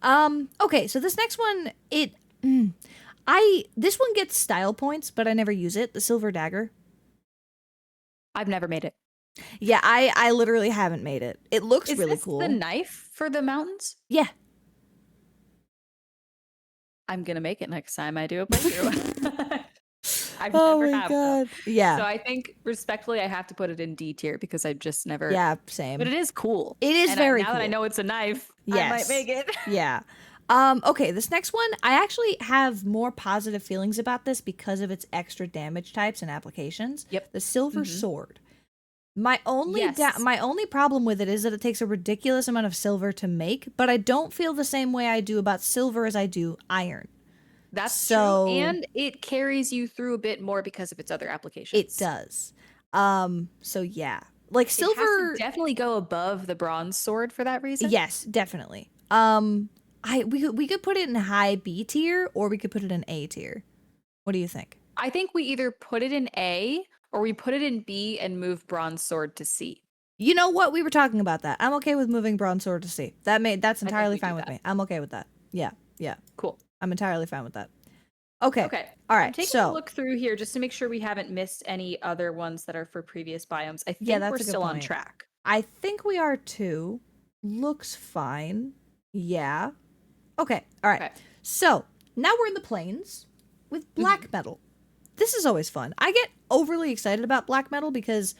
Speaker 1: Okay, so this next one, this one gets style points, but I never use it. The Silver Dagger.
Speaker 2: I've never made it.
Speaker 1: Yeah, I literally haven't made it. It looks really cool.
Speaker 2: Is this the knife for the mountains?
Speaker 1: Yeah.
Speaker 2: I'm gonna make it next time I do a playthrough. I've
Speaker 1: oh
Speaker 2: never
Speaker 1: my
Speaker 2: have,
Speaker 1: God.
Speaker 2: Though.
Speaker 1: Yeah.
Speaker 2: So I think respectfully I have to put it in D tier because I've just never.
Speaker 1: Yeah, same.
Speaker 2: But it is cool.
Speaker 1: It is very cool.
Speaker 2: Now that I know it's a knife, I might make it.
Speaker 1: Yeah. Okay, this next one, I actually have more positive feelings about this because of its extra damage types and applications.
Speaker 2: Yep.
Speaker 1: The Silver Sword. My only problem with it is that it takes a ridiculous amount of silver to make, but I don't feel the same way I do about silver as I do iron.
Speaker 2: That's true, and it carries you through a bit more because of its other applications.
Speaker 1: It does. So yeah, like silver
Speaker 2: it has to definitely go above the bronze sword for that reason.
Speaker 1: Yes, definitely. We could put it in high B tier or we could put it in A tier. What do you think?
Speaker 2: I think we either put it in A or we put it in B and move bronze sword to C.
Speaker 1: You know what? We were talking about that. I'm okay with moving bronze sword to C. That's entirely fine with me. I'm okay with that. Yeah.
Speaker 2: Cool.
Speaker 1: I'm entirely fine with that. Okay. All right.
Speaker 2: I'm taking a look through here just to make sure we haven't missed any other ones that are for previous biomes. I think we're still on track.
Speaker 1: I think we are too. Looks fine. Yeah. Okay. All right.
Speaker 2: Okay.
Speaker 1: So now we're in the plains with black metal. This is always fun. I get overly excited about black metal because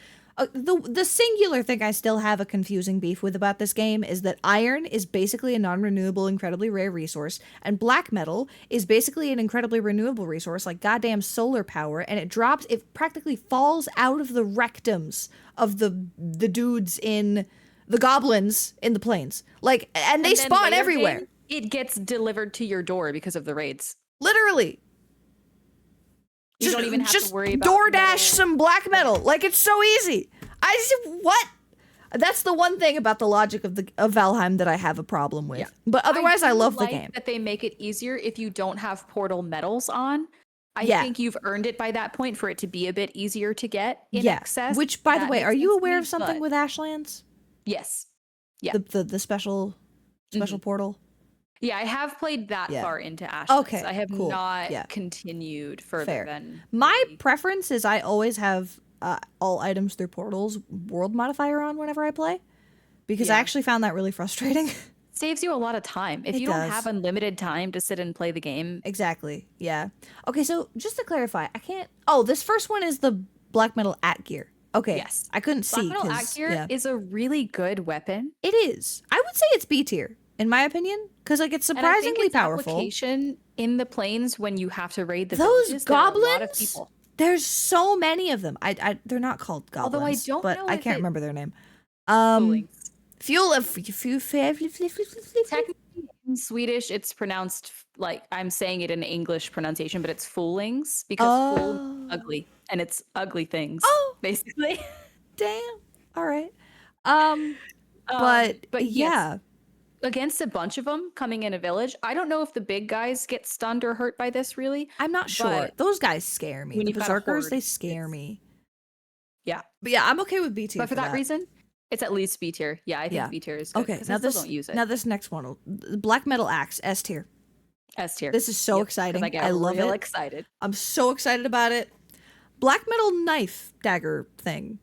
Speaker 1: the singular thing I still have a confusing beef with about this game is that iron is basically a non-renewable, incredibly rare resource, and black metal is basically an incredibly renewable resource, like goddamn solar power, and it practically falls out of the rectums of the dudes in the goblins in the plains, like, and they
Speaker 2: And then
Speaker 1: spawn
Speaker 2: later
Speaker 1: everywhere,
Speaker 2: game, it gets delivered to your door because of the raids.
Speaker 1: literally.
Speaker 2: You don't even have
Speaker 1: just
Speaker 2: to worry about
Speaker 1: DoorDash
Speaker 2: metal.
Speaker 1: some black metal. Like, it's so easy. What? That's the one thing about the logic of Valheim that I have a problem with.
Speaker 2: Yeah.
Speaker 1: But otherwise, I
Speaker 2: do
Speaker 1: love the
Speaker 2: like
Speaker 1: game.
Speaker 2: that they make it easier if you don't have portal medals on. I
Speaker 1: Yeah.
Speaker 2: think you've earned it by that point for it to be a bit easier to get in
Speaker 1: Yeah.
Speaker 2: access.
Speaker 1: Which, by the
Speaker 2: That
Speaker 1: way,
Speaker 2: makes
Speaker 1: are you
Speaker 2: sense to
Speaker 1: aware
Speaker 2: me,
Speaker 1: of something
Speaker 2: but-
Speaker 1: with Ashlands?
Speaker 2: Yes. Yeah.
Speaker 1: The special portal?
Speaker 2: Yeah, I have played that
Speaker 1: Yeah.
Speaker 2: far into Ashlands.
Speaker 1: Okay,
Speaker 2: I have
Speaker 1: cool.
Speaker 2: not
Speaker 1: Yeah.
Speaker 2: continued further
Speaker 1: Fair.
Speaker 2: than
Speaker 1: My
Speaker 2: maybe-
Speaker 1: preference is I always have all items through portals world modifier on whenever I play, because I
Speaker 2: Yeah.
Speaker 1: actually found that really frustrating.
Speaker 2: saves you a lot of time. If
Speaker 1: It
Speaker 2: you don't
Speaker 1: does.
Speaker 2: have unlimited time to sit and play the game,
Speaker 1: Exactly. Yeah. Okay, so just to clarify, I can't. Oh, this first one is the black metal at gear. Okay.
Speaker 2: yes.
Speaker 1: I couldn't
Speaker 2: Black
Speaker 1: see.
Speaker 2: Metal
Speaker 1: 'Cause,
Speaker 2: Act Gear
Speaker 1: yeah.
Speaker 2: is a really good weapon.
Speaker 1: It is. I would say it's B tier in my opinion, because like it's
Speaker 2: And I think
Speaker 1: surprisingly
Speaker 2: its
Speaker 1: powerful.
Speaker 2: application in the plains when you have to raid the
Speaker 1: Those
Speaker 2: villages, there are a lot of
Speaker 1: goblins.
Speaker 2: people.
Speaker 1: There's so many of them. They're not called goblins.
Speaker 2: Although I don't
Speaker 1: but
Speaker 2: know
Speaker 1: I
Speaker 2: if
Speaker 1: can't
Speaker 2: it-
Speaker 1: remember their name.
Speaker 2: Foolings. Technically, in Swedish, it's pronounced like I'm saying it in English pronunciation, but it's foolings because fool
Speaker 1: Oh.
Speaker 2: ugly, and it's ugly things.
Speaker 1: Oh.
Speaker 2: Basically.
Speaker 1: Damn. All right. But
Speaker 2: yes,
Speaker 1: yeah.
Speaker 2: against a bunch of them coming in a village, I don't know if the big guys get stunned or hurt by this. Really,
Speaker 1: I'm not sure.
Speaker 2: but
Speaker 1: Those guys scare me.
Speaker 2: when
Speaker 1: The
Speaker 2: you've got a
Speaker 1: berserkers,
Speaker 2: horde,
Speaker 1: they scare
Speaker 2: it's-
Speaker 1: me.
Speaker 2: yeah.
Speaker 1: But yeah, I'm okay with B tier.
Speaker 2: But for that reason, it's at least B tier. Yeah, I think
Speaker 1: Yeah.
Speaker 2: B tier is good.
Speaker 1: Okay,
Speaker 2: 'cause
Speaker 1: now
Speaker 2: I still
Speaker 1: this
Speaker 2: don't use it.
Speaker 1: now this next one, the black metal axe, S tier.
Speaker 2: S tier.
Speaker 1: This is so
Speaker 2: Yep, 'cause
Speaker 1: exciting.
Speaker 2: I get
Speaker 1: I love
Speaker 2: real
Speaker 1: it.
Speaker 2: excited.
Speaker 1: I'm so excited about it. Black metal knife dagger thing.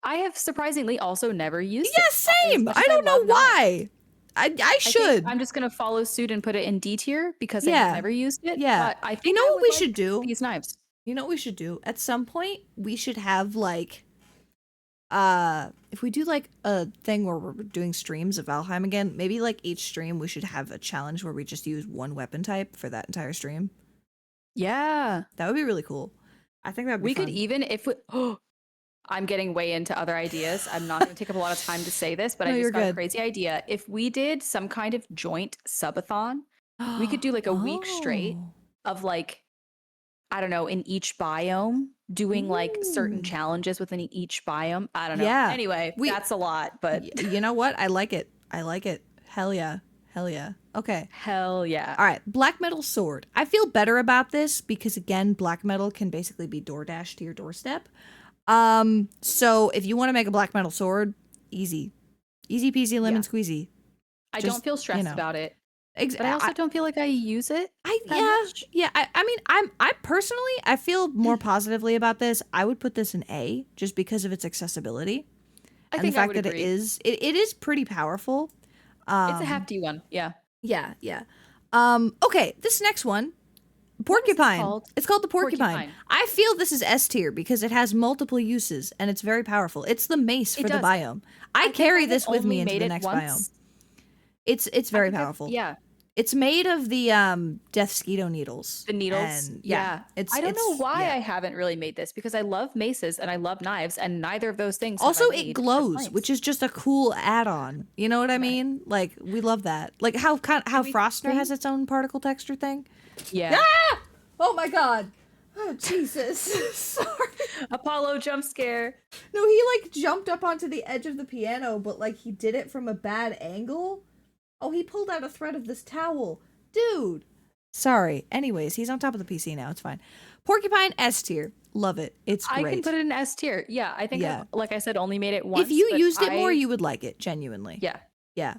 Speaker 2: I have surprisingly also never used
Speaker 1: Yeah,
Speaker 2: it.
Speaker 1: same.
Speaker 2: much
Speaker 1: I
Speaker 2: as
Speaker 1: don't know
Speaker 2: love knives.
Speaker 1: why. I
Speaker 2: I think
Speaker 1: should.
Speaker 2: I'm just gonna follow suit and put it in D tier because
Speaker 1: Yeah.
Speaker 2: I've never used it.
Speaker 1: Yeah.
Speaker 2: But I think
Speaker 1: You know
Speaker 2: I
Speaker 1: what
Speaker 2: would
Speaker 1: we
Speaker 2: like
Speaker 1: should do?
Speaker 2: these knives.
Speaker 1: You know what we should do? At some point, we should have like if we do like a thing where we're doing streams of Valheim again, maybe like each stream we should have a challenge where we just use one weapon type for that entire stream.
Speaker 2: Yeah.
Speaker 1: That would be really cool. I think that would be
Speaker 2: We
Speaker 1: fun.
Speaker 2: could even if we I'm getting way into other ideas. I'm not going to take up a lot of time to say this, but
Speaker 1: No,
Speaker 2: I
Speaker 1: you're
Speaker 2: just got a
Speaker 1: good.
Speaker 2: crazy idea. If we did some kind of joint subathon, we could do like a week straight
Speaker 1: Oh.
Speaker 2: of like, I don't know, in each biome, doing like certain
Speaker 1: Ooh.
Speaker 2: challenges within each biome. I don't know.
Speaker 1: Yeah.
Speaker 2: Anyway, that's a lot, but
Speaker 1: You know what? I like it. I like it. Hell yeah. Hell yeah. Okay.
Speaker 2: hell yeah.
Speaker 1: All right. Black metal sword. I feel better about this because again, black metal can basically be DoorDash to your doorstep. So if you want to make a black metal sword, easy peasy lemon
Speaker 2: Yeah.
Speaker 1: squeezy.
Speaker 2: I
Speaker 1: just,
Speaker 2: don't feel stressed
Speaker 1: know.
Speaker 2: about it,
Speaker 1: Ex-
Speaker 2: but I also don't feel like I use it. that much.
Speaker 1: yeah. I mean, I personally, I feel more positively about this. I would put this in A just because of its accessibility
Speaker 2: I
Speaker 1: and
Speaker 2: think
Speaker 1: the
Speaker 2: I
Speaker 1: fact
Speaker 2: would
Speaker 1: that
Speaker 2: agree.
Speaker 1: it is pretty powerful.
Speaker 2: It's a hefty one. Yeah.
Speaker 1: Yeah, yeah. Okay, this next one, porcupine.
Speaker 2: called?
Speaker 1: It's called the porcupine.
Speaker 2: Porcupine.
Speaker 1: I feel this is S tier because it has multiple uses and it's very powerful. It's the mace
Speaker 2: It
Speaker 1: for the
Speaker 2: does.
Speaker 1: biome. I
Speaker 2: think
Speaker 1: carry
Speaker 2: have
Speaker 1: this with me
Speaker 2: only
Speaker 1: into
Speaker 2: made
Speaker 1: the
Speaker 2: it
Speaker 1: next
Speaker 2: once.
Speaker 1: biome. It's very powerful.
Speaker 2: Yeah.
Speaker 1: It's made of the death skeeto needles.
Speaker 2: The needles.
Speaker 1: And,
Speaker 2: yeah.
Speaker 1: It's
Speaker 2: I don't know
Speaker 1: it's-
Speaker 2: why
Speaker 1: yeah.
Speaker 2: I haven't really made this because I love maces and I love knives and neither of those things.
Speaker 1: Also, it glows, which is just a cool add-on. You know what I mean? Like we love that. Like how
Speaker 2: we
Speaker 1: Frostner has
Speaker 2: think-
Speaker 1: its own particle texture thing.
Speaker 2: yeah.
Speaker 1: Oh my god. Oh Jesus. Sorry.
Speaker 2: Apollo jump scare.
Speaker 1: No, he like jumped up onto the edge of the piano, but like he did it from a bad angle. Oh, he pulled out a thread of this towel. Dude. Sorry. Anyways, he's on top of the PC now. It's fine. Porcupine S tier. Love it. It's great.
Speaker 2: I can put it in S tier. Yeah. I think,
Speaker 1: Yeah.
Speaker 2: like I said, only made it once.
Speaker 1: If you
Speaker 2: but
Speaker 1: used it more,
Speaker 2: I-
Speaker 1: you would like it, genuinely.
Speaker 2: Yeah.
Speaker 1: Yeah.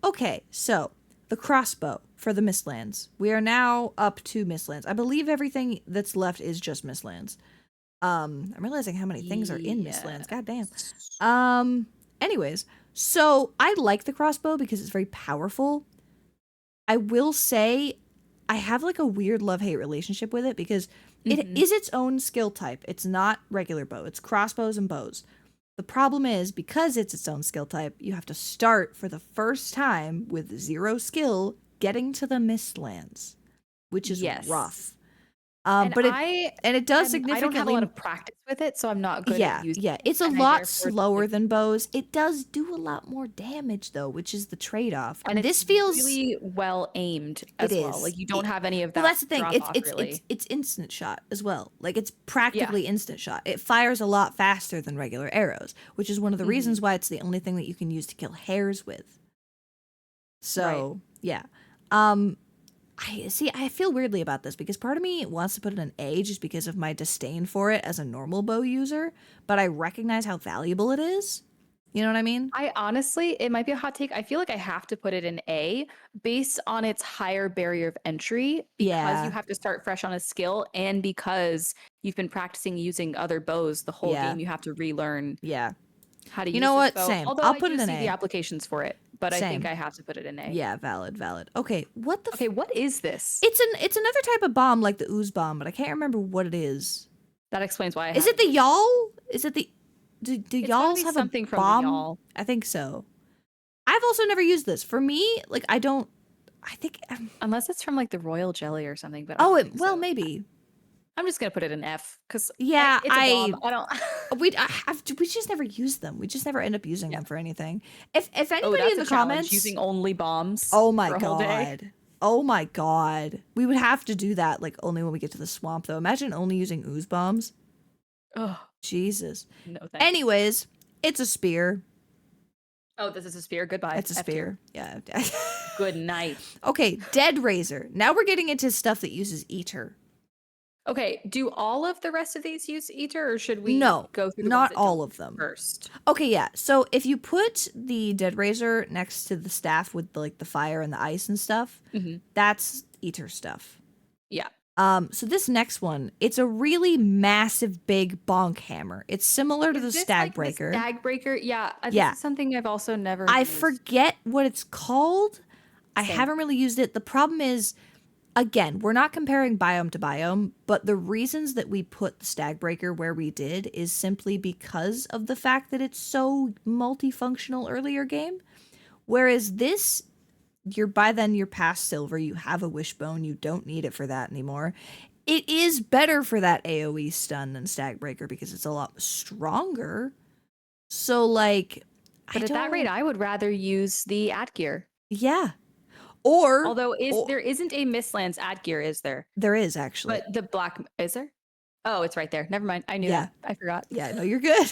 Speaker 1: Okay, so the crossbow for the Mistlands. We are now up to Mistlands. I believe everything that's left is just Mistlands. I'm realizing how many things are in Mistlands. God damn. Um. Anyways, so I like the crossbow because it's very powerful. I will say I have like a weird love-hate relationship with it because it
Speaker 2: Mhm.
Speaker 1: is its own skill type. It's not regular bow. It's crossbows and bows. The problem is because it's its own skill type, you have to start for the first time with 0 skill getting to the Mistlands, which is
Speaker 2: Yes.
Speaker 1: rough.
Speaker 2: And
Speaker 1: But
Speaker 2: I
Speaker 1: it does
Speaker 2: I don't have a lot
Speaker 1: significantly.
Speaker 2: of practice with it, so I'm not good at
Speaker 1: Yeah,
Speaker 2: using
Speaker 1: yeah.
Speaker 2: it,
Speaker 1: It's a
Speaker 2: and I
Speaker 1: lot
Speaker 2: therefore
Speaker 1: slower
Speaker 2: like
Speaker 1: than bows. It does do a lot more damage though, which is the trade-off.
Speaker 2: and
Speaker 1: And
Speaker 2: it's
Speaker 1: this feels
Speaker 2: really well aimed
Speaker 1: it
Speaker 2: as well.
Speaker 1: is.
Speaker 2: Like you don't have any of
Speaker 1: Well,
Speaker 2: that
Speaker 1: that's the thing.
Speaker 2: drop
Speaker 1: It's
Speaker 2: off
Speaker 1: it's it's
Speaker 2: really.
Speaker 1: it's instant shot as well. Like it's
Speaker 2: Yeah.
Speaker 1: practically instant shot. It fires a lot faster than regular arrows, which is one of the
Speaker 2: Mhm.
Speaker 1: reasons why it's the only thing that you can use to kill hares with.
Speaker 2: Right.
Speaker 1: So, yeah. Um I feel weirdly about this because part of me wants to put it an A just because of my disdain for it as a normal bow user, but I recognize how valuable it is. You know what I mean?
Speaker 2: I honestly, it might be a hot take. I feel like I have to put it in A based on its higher barrier of entry because you
Speaker 1: Yeah.
Speaker 2: have to start fresh on a skill and because you've been practicing using other bows the whole
Speaker 1: Yeah.
Speaker 2: game. You have to relearn
Speaker 1: Yeah.
Speaker 2: how to
Speaker 1: You
Speaker 2: use
Speaker 1: know
Speaker 2: this
Speaker 1: what?
Speaker 2: bow.
Speaker 1: Same.
Speaker 2: Although
Speaker 1: I'll
Speaker 2: I
Speaker 1: put
Speaker 2: do
Speaker 1: it an
Speaker 2: see the
Speaker 1: A.
Speaker 2: applications for it, but I think
Speaker 1: Same.
Speaker 2: I have to put it in A.
Speaker 1: Yeah, valid, valid. Okay, what the
Speaker 2: Okay, what is this?
Speaker 1: it's another type of bomb like the ooze bomb, but I can't remember what it is.
Speaker 2: That explains why I
Speaker 1: Is it
Speaker 2: haven't
Speaker 1: the
Speaker 2: used it.
Speaker 1: y'all? Is it the do
Speaker 2: It's got to
Speaker 1: y'alls
Speaker 2: be
Speaker 1: have a
Speaker 2: something from the
Speaker 1: bomb?
Speaker 2: y'all,
Speaker 1: I think so. I've also never used this. For me, like I don't I think
Speaker 2: unless it's from like the royal jelly or something, but I
Speaker 1: oh,
Speaker 2: don't think
Speaker 1: well
Speaker 2: so.
Speaker 1: maybe.
Speaker 2: I'm just gonna put it in F because
Speaker 1: Yeah,
Speaker 2: it's a bomb. I don't.
Speaker 1: we just never use them. We just never end up using
Speaker 2: Yeah.
Speaker 1: them for anything. If
Speaker 2: Oh,
Speaker 1: anybody
Speaker 2: that's
Speaker 1: in
Speaker 2: a
Speaker 1: the
Speaker 2: challenge.
Speaker 1: comments,
Speaker 2: Using only bombs
Speaker 1: oh my
Speaker 2: for a whole day.
Speaker 1: god. Oh my god. We would have to do that like only when we get to the swamp though. Imagine only using ooze bombs.
Speaker 2: Oh
Speaker 1: Jesus.
Speaker 2: no, thank you.
Speaker 1: Anyways, it's a spear.
Speaker 2: Oh, this is a spear. Goodbye.
Speaker 1: It's a
Speaker 2: F tier.
Speaker 1: spear. Yeah.
Speaker 2: Good night.
Speaker 1: Okay, dead razor. Now we're getting into stuff that uses eater.
Speaker 2: Okay, do all of the rest of these use eater, or should we
Speaker 1: No,
Speaker 2: go through the ones
Speaker 1: not
Speaker 2: that
Speaker 1: all
Speaker 2: don't
Speaker 1: of them.
Speaker 2: first?
Speaker 1: Okay, yeah. So if you put the dead razor next to the staff with like the fire and the ice and stuff,
Speaker 2: Hmm.
Speaker 1: that's eater stuff.
Speaker 2: Yeah.
Speaker 1: So this next one, it's a really massive big bonk hammer. It's similar to
Speaker 2: Is
Speaker 1: the
Speaker 2: this
Speaker 1: stag
Speaker 2: like the
Speaker 1: breaker.
Speaker 2: stag breaker? Yeah, this
Speaker 1: Yeah.
Speaker 2: is something I've also never
Speaker 1: I
Speaker 2: used.
Speaker 1: forget what it's called. I
Speaker 2: Same.
Speaker 1: haven't really used it. The problem is, again, we're not comparing biome to biome, but the reasons that we put the stag breaker where we did is simply because of the fact that it's so multifunctional earlier game. Whereas this, by then you're past silver, you have a wishbone, you don't need it for that anymore. It is better for that AoE stun than stag breaker because it's a lot stronger. So like,
Speaker 2: But at that rate, I would rather use the ad gear.
Speaker 1: yeah. Or,
Speaker 2: Although
Speaker 1: or
Speaker 2: there isn't a Mistlands ad gear, is there?
Speaker 1: there is actually.
Speaker 2: But the black is there? Oh, it's right there. Never mind. I knew
Speaker 1: Yeah.
Speaker 2: that. I forgot.
Speaker 1: Yeah, no, you're good.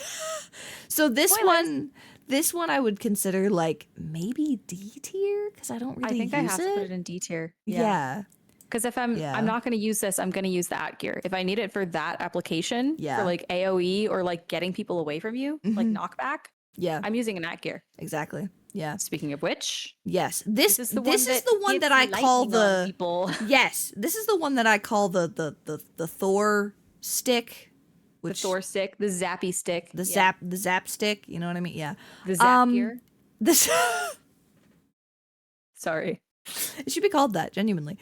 Speaker 1: So
Speaker 2: Spoilers.
Speaker 1: this one I would consider like maybe D tier because I don't really
Speaker 2: I think I
Speaker 1: use
Speaker 2: have to put it in D tier.
Speaker 1: Yeah.
Speaker 2: Because if I'm
Speaker 1: Yeah.
Speaker 2: not going to use this, I'm going to use the ad gear. If I need it for that application,
Speaker 1: Yeah.
Speaker 2: for like AOE or like getting people away from you, like knockback,
Speaker 1: Yeah.
Speaker 2: I'm using an ad gear.
Speaker 1: Exactly. Yeah.
Speaker 2: Speaking of which,
Speaker 1: Yes. This
Speaker 2: is the
Speaker 1: one that I call the
Speaker 2: people.
Speaker 1: yes. This is the one that I call the Thor stick,
Speaker 2: The
Speaker 1: which
Speaker 2: Thor stick, the zappy stick,
Speaker 1: the zap stick. You know what I mean? Yeah.
Speaker 2: the zap gear.
Speaker 1: This
Speaker 2: Sorry.
Speaker 1: it should be called that, genuinely.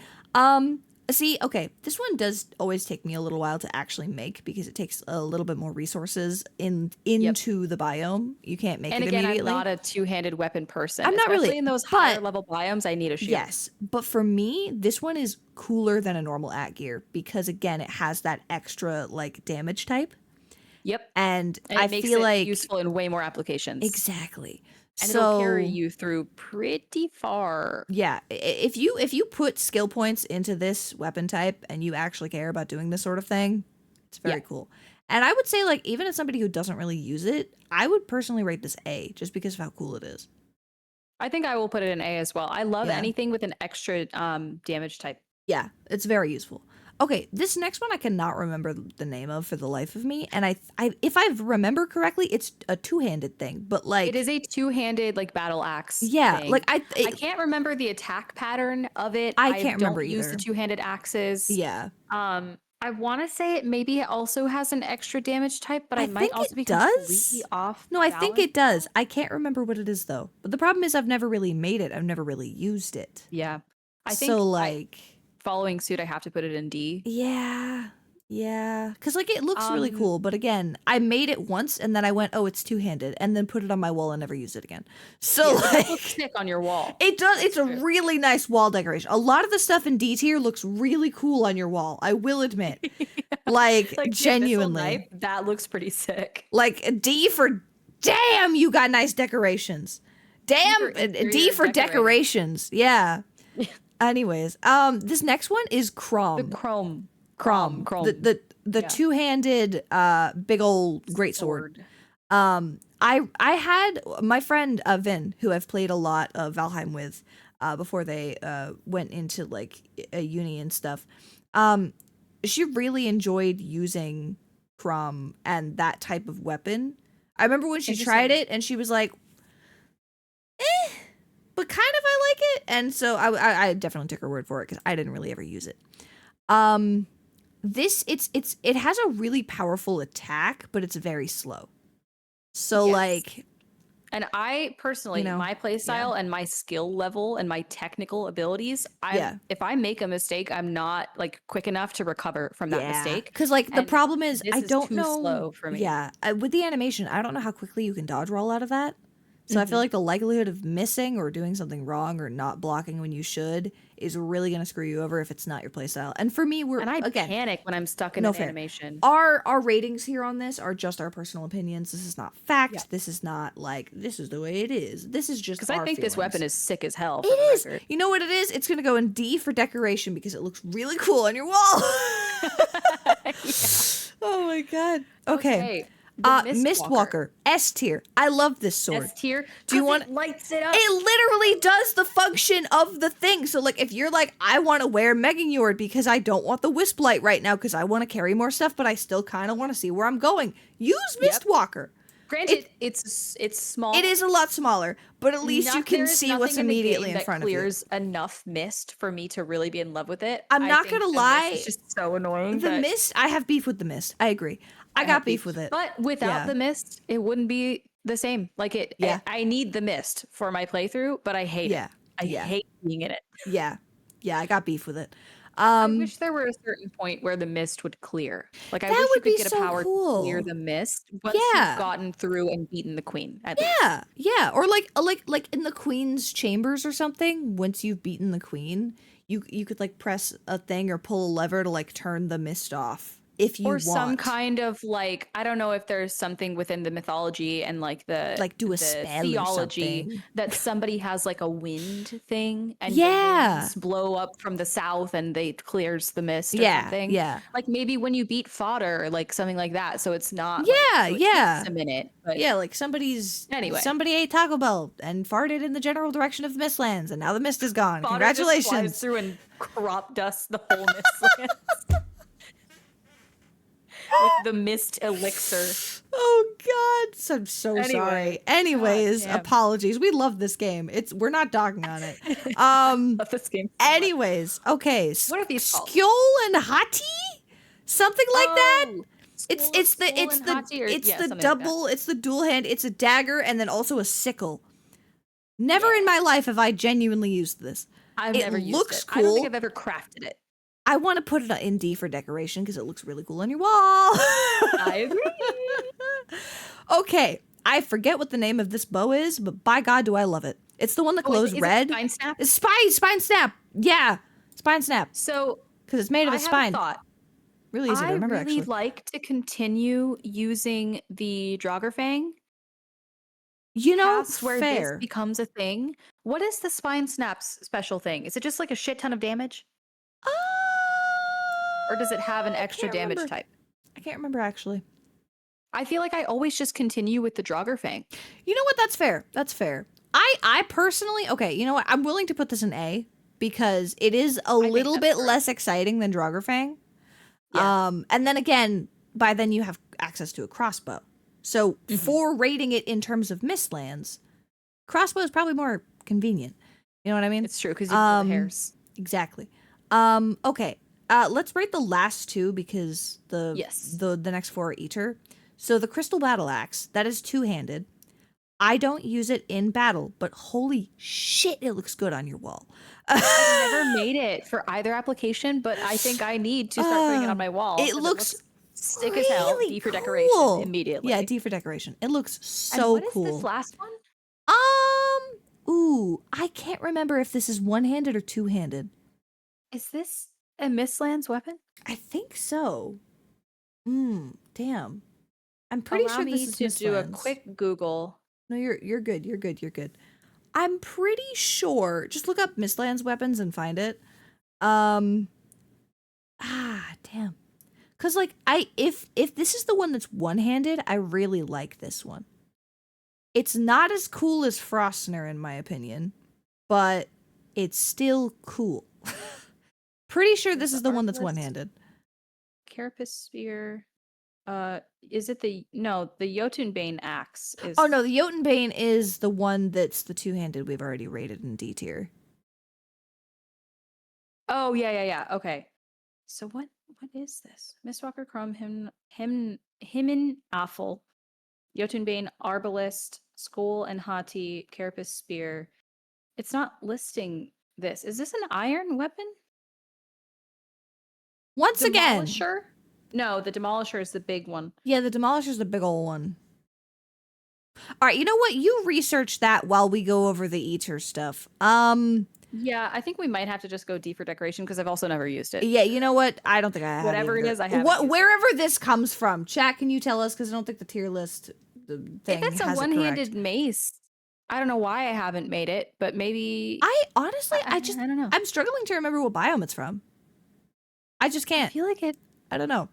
Speaker 1: See, okay, this one does always take me a little while to actually make because it takes a little bit more resources into the biome. You can't make
Speaker 2: And
Speaker 1: it
Speaker 2: again,
Speaker 1: immediately.
Speaker 2: I'm not a two-handed weapon person.
Speaker 1: I'm not really,
Speaker 2: Especially in those
Speaker 1: but-
Speaker 2: higher level biomes, I need a shield.
Speaker 1: Yes, but for me, this one is cooler than a normal at gear because again, it has that extra like damage type,
Speaker 2: Yep.
Speaker 1: and
Speaker 2: And
Speaker 1: I
Speaker 2: it makes
Speaker 1: feel
Speaker 2: it
Speaker 1: like
Speaker 2: useful in way more applications.
Speaker 1: exactly.
Speaker 2: And
Speaker 1: so
Speaker 2: it'll carry you through pretty far.
Speaker 1: yeah, if you put skill points into this weapon type and you actually care about doing this sort of thing, it's very cool. And I would say like even as somebody who doesn't really use it, I would personally rate this A just because of how cool it is.
Speaker 2: I think I will put it in A as well. I love
Speaker 1: Yeah.
Speaker 2: anything with an extra damage type.
Speaker 1: Yeah, it's very useful. Okay, this next one I cannot remember the name of for the life of me, and I if I remember correctly, it's a two-handed thing, but like
Speaker 2: It is a two-handed like battle axe.
Speaker 1: yeah,
Speaker 2: thing.
Speaker 1: like
Speaker 2: I can't remember the attack pattern of it.
Speaker 1: I can't remember
Speaker 2: don't use
Speaker 1: either.
Speaker 2: the two-handed axes.
Speaker 1: Yeah,
Speaker 2: I I want to say it maybe also has an extra damage type, but
Speaker 1: I
Speaker 2: I might
Speaker 1: think
Speaker 2: also
Speaker 1: it
Speaker 2: be completely
Speaker 1: does.
Speaker 2: off
Speaker 1: No, I think
Speaker 2: balance.
Speaker 1: it does. I can't remember what it is though. But the problem is I've never really made it. I've never really used it.
Speaker 2: Yeah. I
Speaker 1: So
Speaker 2: think I
Speaker 1: like,
Speaker 2: following suit, I have to put it in D.
Speaker 1: yeah. Yeah, cuz like it looks really
Speaker 2: Um,
Speaker 1: cool, but again, I made it once and then I went, "Oh, it's two-handed," and then put it on my wall and never used it again. So
Speaker 2: yeah, it does look
Speaker 1: like
Speaker 2: sick on your wall.
Speaker 1: it does.
Speaker 2: That's
Speaker 1: It's a
Speaker 2: true.
Speaker 1: really nice wall decoration. A lot of the stuff in D tier looks really cool on your wall. I will admit. Like
Speaker 2: Like the abyssal knife,
Speaker 1: genuinely.
Speaker 2: that looks pretty sick.
Speaker 1: Like a D for damn, you got nice decorations.
Speaker 2: D for
Speaker 1: Damn, D
Speaker 2: interior
Speaker 1: for
Speaker 2: decorating.
Speaker 1: decorations. Yeah. Anyways, this next one is
Speaker 2: The
Speaker 1: Crom.
Speaker 2: chrome,
Speaker 1: Crom. The
Speaker 2: chrome
Speaker 1: the
Speaker 2: yeah,
Speaker 1: two-handed big old great sword.
Speaker 2: sword.
Speaker 1: I had my friend Vin, who I've played a lot of Valheim with, before they went into like a uni and stuff. She really enjoyed using Crom and that type of weapon. I remember when she tried
Speaker 2: Interesting.
Speaker 1: it and she was like, but kind of I like it, and so I definitely took her word for it because I didn't really ever use it. Um, this it has a really powerful attack, but it's very slow. So
Speaker 2: Yes.
Speaker 1: like,
Speaker 2: And I personally,
Speaker 1: you know,
Speaker 2: my playstyle and my skill level and my technical abilities,
Speaker 1: yeah.
Speaker 2: if I make a mistake, I'm not like quick enough to recover from that
Speaker 1: Yeah,
Speaker 2: mistake.
Speaker 1: because like the
Speaker 2: And
Speaker 1: problem is
Speaker 2: this
Speaker 1: I
Speaker 2: is
Speaker 1: don't
Speaker 2: too
Speaker 1: know.
Speaker 2: slow for me.
Speaker 1: Yeah, with the animation, I don't know how quickly you can dodge roll out of that. So I feel
Speaker 2: Mhm.
Speaker 1: like the likelihood of missing or doing something wrong or not blocking when you should is really gonna screw you over if it's not your playstyle. And for me, we're
Speaker 2: And I
Speaker 1: again
Speaker 2: panic when I'm stuck in
Speaker 1: no
Speaker 2: an
Speaker 1: fair.
Speaker 2: animation.
Speaker 1: Our ratings here on this are just our personal opinions. This is not
Speaker 2: Yeah.
Speaker 1: fact. This is not like this is the way it is. This is just
Speaker 2: Because I
Speaker 1: our
Speaker 2: think this weapon
Speaker 1: feelings.
Speaker 2: is sick as hell,
Speaker 1: It
Speaker 2: for the
Speaker 1: is.
Speaker 2: record.
Speaker 1: You know what it is? It's gonna go in D for decoration because it looks really cool on your wall.
Speaker 2: Yeah.
Speaker 1: Oh my god. Okay.
Speaker 2: Okay. The
Speaker 1: Mistwalker, S tier. I love this sword.
Speaker 2: S tier.
Speaker 1: Do you
Speaker 2: Because
Speaker 1: want
Speaker 2: it lights it up.
Speaker 1: it literally does the function of the thing. So like if you're like, I want to wear Megan because I don't want the wisp light right now because I want to carry more stuff, but I still kind of want to see where I'm going. Use
Speaker 2: Yep.
Speaker 1: Mistwalker.
Speaker 2: Granted, it's small.
Speaker 1: It is a lot smaller, but at least you can
Speaker 2: There is
Speaker 1: see what's
Speaker 2: nothing in the
Speaker 1: immediately
Speaker 2: game
Speaker 1: in
Speaker 2: that
Speaker 1: front of you.
Speaker 2: clears enough mist for me to really be in love with it.
Speaker 1: I'm
Speaker 2: I
Speaker 1: not
Speaker 2: think
Speaker 1: gonna
Speaker 2: the mist
Speaker 1: lie.
Speaker 2: is just so annoying.
Speaker 1: The
Speaker 2: But
Speaker 1: mist, I have beef with the mist. I agree. I
Speaker 2: have
Speaker 1: got beef with it.
Speaker 2: But without
Speaker 1: Yeah.
Speaker 2: the mist, it wouldn't be the same. Like
Speaker 1: Yeah.
Speaker 2: I need the mist for my playthrough, but I hate
Speaker 1: Yeah.
Speaker 2: it. I
Speaker 1: Yeah.
Speaker 2: hate being in it.
Speaker 1: Yeah. Yeah, I got beef with it.
Speaker 2: I wish there were a certain point where the mist would clear. Like I
Speaker 1: That
Speaker 2: wish you
Speaker 1: would
Speaker 2: could
Speaker 1: be
Speaker 2: get a
Speaker 1: so
Speaker 2: power to clear
Speaker 1: cool.
Speaker 2: the mist once you've
Speaker 1: Yeah.
Speaker 2: gotten through and beaten the queen, at least.
Speaker 1: Yeah. Yeah. Or like in the queen's chambers or something, once you've beaten the queen, you could like press a thing or pull a lever to like turn the mist off if you
Speaker 2: Or
Speaker 1: want.
Speaker 2: some kind of like, I don't know if there's something within the mythology and like
Speaker 1: like do a
Speaker 2: the
Speaker 1: spell
Speaker 2: theology
Speaker 1: or something.
Speaker 2: that somebody has like a wind thing and the
Speaker 1: Yeah.
Speaker 2: winds blow up from the south and they clears the mist or
Speaker 1: Yeah.
Speaker 2: something.
Speaker 1: Yeah.
Speaker 2: Like maybe when you beat fodder, like something like that. So it's not
Speaker 1: Yeah,
Speaker 2: like, so it
Speaker 1: yeah.
Speaker 2: takes a minute. But
Speaker 1: Yeah, like
Speaker 2: Anyway.
Speaker 1: somebody ate Taco Bell and farted in the general direction of the Mistlands, and now the mist is gone.
Speaker 2: fodder just flies
Speaker 1: Congratulations.
Speaker 2: through and crop dusts the whole mistlands with the mist elixir.
Speaker 1: Oh God, I'm so
Speaker 2: Anyway,
Speaker 1: sorry. Anyways,
Speaker 2: God damn.
Speaker 1: apologies. We love this game. We're not dogging on it.
Speaker 2: Love this game so much.
Speaker 1: Anyways, okay.
Speaker 2: What are these called?
Speaker 1: Skjol and Hati? Something like that?
Speaker 2: Oh,
Speaker 1: It's
Speaker 2: Skull-
Speaker 1: the
Speaker 2: Skull and Hati or-
Speaker 1: it's
Speaker 2: yeah,
Speaker 1: the
Speaker 2: something like that.
Speaker 1: double, it's the dual hand, it's a dagger and then also a sickle. Never in my life have I genuinely used this.
Speaker 2: I've
Speaker 1: it
Speaker 2: never used
Speaker 1: looks
Speaker 2: it. I don't think
Speaker 1: cool.
Speaker 2: I've ever crafted it.
Speaker 1: I want to put it in D for decoration because it looks really cool on your wall.
Speaker 2: I agree.
Speaker 1: Okay, I forget what the name of this bow is, but by God, do I love it. It's the one that glows
Speaker 2: is
Speaker 1: red.
Speaker 2: It spine snap?
Speaker 1: It's spine snap. Yeah, spine snap.
Speaker 2: So
Speaker 1: Because it's made of
Speaker 2: I
Speaker 1: a
Speaker 2: have
Speaker 1: spine.
Speaker 2: a thought.
Speaker 1: Really easy to remember,
Speaker 2: I really
Speaker 1: actually.
Speaker 2: like to continue using the Draugr
Speaker 1: You know,
Speaker 2: paths where
Speaker 1: fair.
Speaker 2: this becomes a thing. What is the spine snaps special thing? Is it just like a shit ton of damage? Or does it have an
Speaker 1: I
Speaker 2: extra
Speaker 1: can't
Speaker 2: damage
Speaker 1: remember.
Speaker 2: type?
Speaker 1: I can't remember, actually.
Speaker 2: I feel like I always just continue with the Draugr.
Speaker 1: You know what? That's fair. That's fair. I personally, okay, you know what? I'm willing to put this in A because it is a little
Speaker 2: that's
Speaker 1: bit
Speaker 2: fair.
Speaker 1: less exciting than Draugr.
Speaker 2: Yeah.
Speaker 1: And then again, by then you have access to a crossbow. So for rating it in terms of Mistlands, crossbow is probably more convenient. You know what I mean?
Speaker 2: It's true because you pull the hairs.
Speaker 1: Exactly. Okay. Let's rate the last two because
Speaker 2: Yes.
Speaker 1: the next four are eater. So the crystal battle axe, that is two-handed. I don't use it in battle, but holy shit, it looks good on your wall.
Speaker 2: I've never made it for either application, but I think I need to start putting it on my wall
Speaker 1: It
Speaker 2: because it
Speaker 1: looks
Speaker 2: looks sick as hell.
Speaker 1: really
Speaker 2: D for decoration
Speaker 1: cool. Yeah,
Speaker 2: immediately.
Speaker 1: D for decoration. It looks
Speaker 2: And
Speaker 1: so
Speaker 2: what is this
Speaker 1: cool.
Speaker 2: last one?
Speaker 1: Ooh, I can't remember if this is one-handed or two-handed.
Speaker 2: Is this a Mistlands weapon?
Speaker 1: I think so. Damn. I'm pretty
Speaker 2: Allow
Speaker 1: sure this
Speaker 2: me
Speaker 1: is
Speaker 2: to do a
Speaker 1: Mistlands.
Speaker 2: quick Google.
Speaker 1: No, you're good. You're good. You're good. I'm pretty sure. Just look up Mistlands weapons and find it. Damn. Cause like if this is the one that's one-handed, I really like this one. It's not as cool as Frostner in my opinion, but it's still cool. Pretty sure this is the one that's one-handed.
Speaker 2: Carapace spear. Is it the Jotunbane axe is.
Speaker 1: Oh no, the Jotunbane is the one that's the two-handed we've already rated in D tier.
Speaker 2: Oh yeah. Okay. So what is this? Mistwalker Chrome Himmin Affle, Jotunbane Arbalist, Skull and Hati, Carapace Spear. It's not listing this. Is this an iron weapon?
Speaker 1: Once again.
Speaker 2: Demolisher? No, the Demolisher is the big one.
Speaker 1: Yeah, the Demolisher's the big old one. All right, you know what? You research that while we go over the Eater stuff.
Speaker 2: Yeah, I think we might have to just go D for decoration because I've also never used it.
Speaker 1: Yeah, you know what? I don't think I have.
Speaker 2: Whatever
Speaker 1: either.
Speaker 2: it is, I haven't.
Speaker 1: Wherever this comes from, chat. Can you tell us? Because I don't think the tier list thing
Speaker 2: if it's a
Speaker 1: has
Speaker 2: one-handed mace, I don't know why I haven't made it, but maybe.
Speaker 1: I honestly, I
Speaker 2: don't know.
Speaker 1: I'm struggling to remember what biome it's from. I just can't.
Speaker 2: I feel like it.
Speaker 1: I don't know.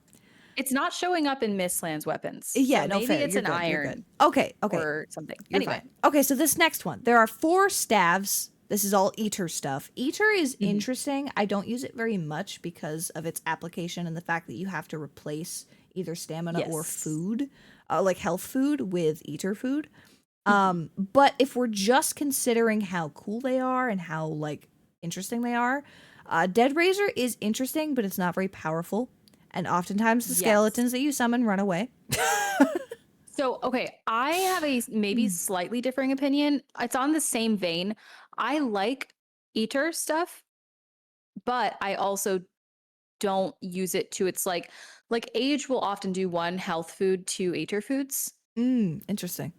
Speaker 2: It's not showing up in Mistlands weapons.
Speaker 1: Yeah,
Speaker 2: so
Speaker 1: no,
Speaker 2: maybe
Speaker 1: fair.
Speaker 2: it's
Speaker 1: You're
Speaker 2: an
Speaker 1: good, you're
Speaker 2: iron.
Speaker 1: good. Okay,
Speaker 2: Or something.
Speaker 1: You're
Speaker 2: Anyway.
Speaker 1: fine. Okay, so this next one, there are 4 staves. This is all Eater stuff. Eater is interesting. I don't use it very much because of its application and the fact that you have to replace either stamina or food, like health food with Eater food. But if we're just considering how cool they are and how like interesting they are, Dead Razor is interesting, but it's not very powerful. And oftentimes the skeletons that you summon run away.
Speaker 2: So, okay, I have a maybe slightly differing opinion. It's on the same vein. I like Eater stuff, but I also don't use it to its like Age will often do 1 health food, 2 Eater foods.
Speaker 1: Interesting.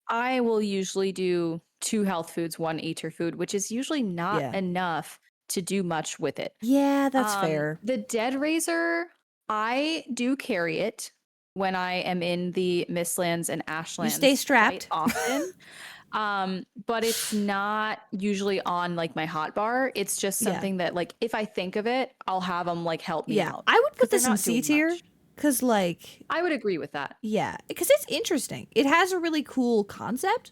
Speaker 2: I will usually do 2 health foods, 1 Eater food, which is usually not enough to do much with it.
Speaker 1: Yeah, that's fair.
Speaker 2: The Dead Razor, I do carry it when I am in the Mistlands and Ashlands.
Speaker 1: You stay strapped
Speaker 2: often. But it's not usually on like my hotbar. It's just something that like if I think of it, I'll have them like help me out.
Speaker 1: I would put this in C tier because like
Speaker 2: I would agree with that.
Speaker 1: Yeah, because it's interesting. It has a really cool concept,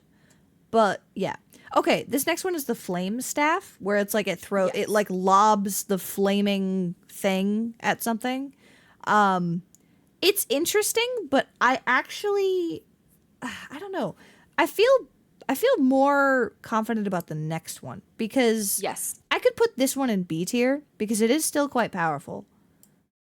Speaker 1: but yeah. Okay, this next one is the flame staff, where it's like it like lobs the flaming thing at something. It's interesting, but I actually I don't know. I feel more confident about the next one because I could put this one in B tier because it is still quite powerful.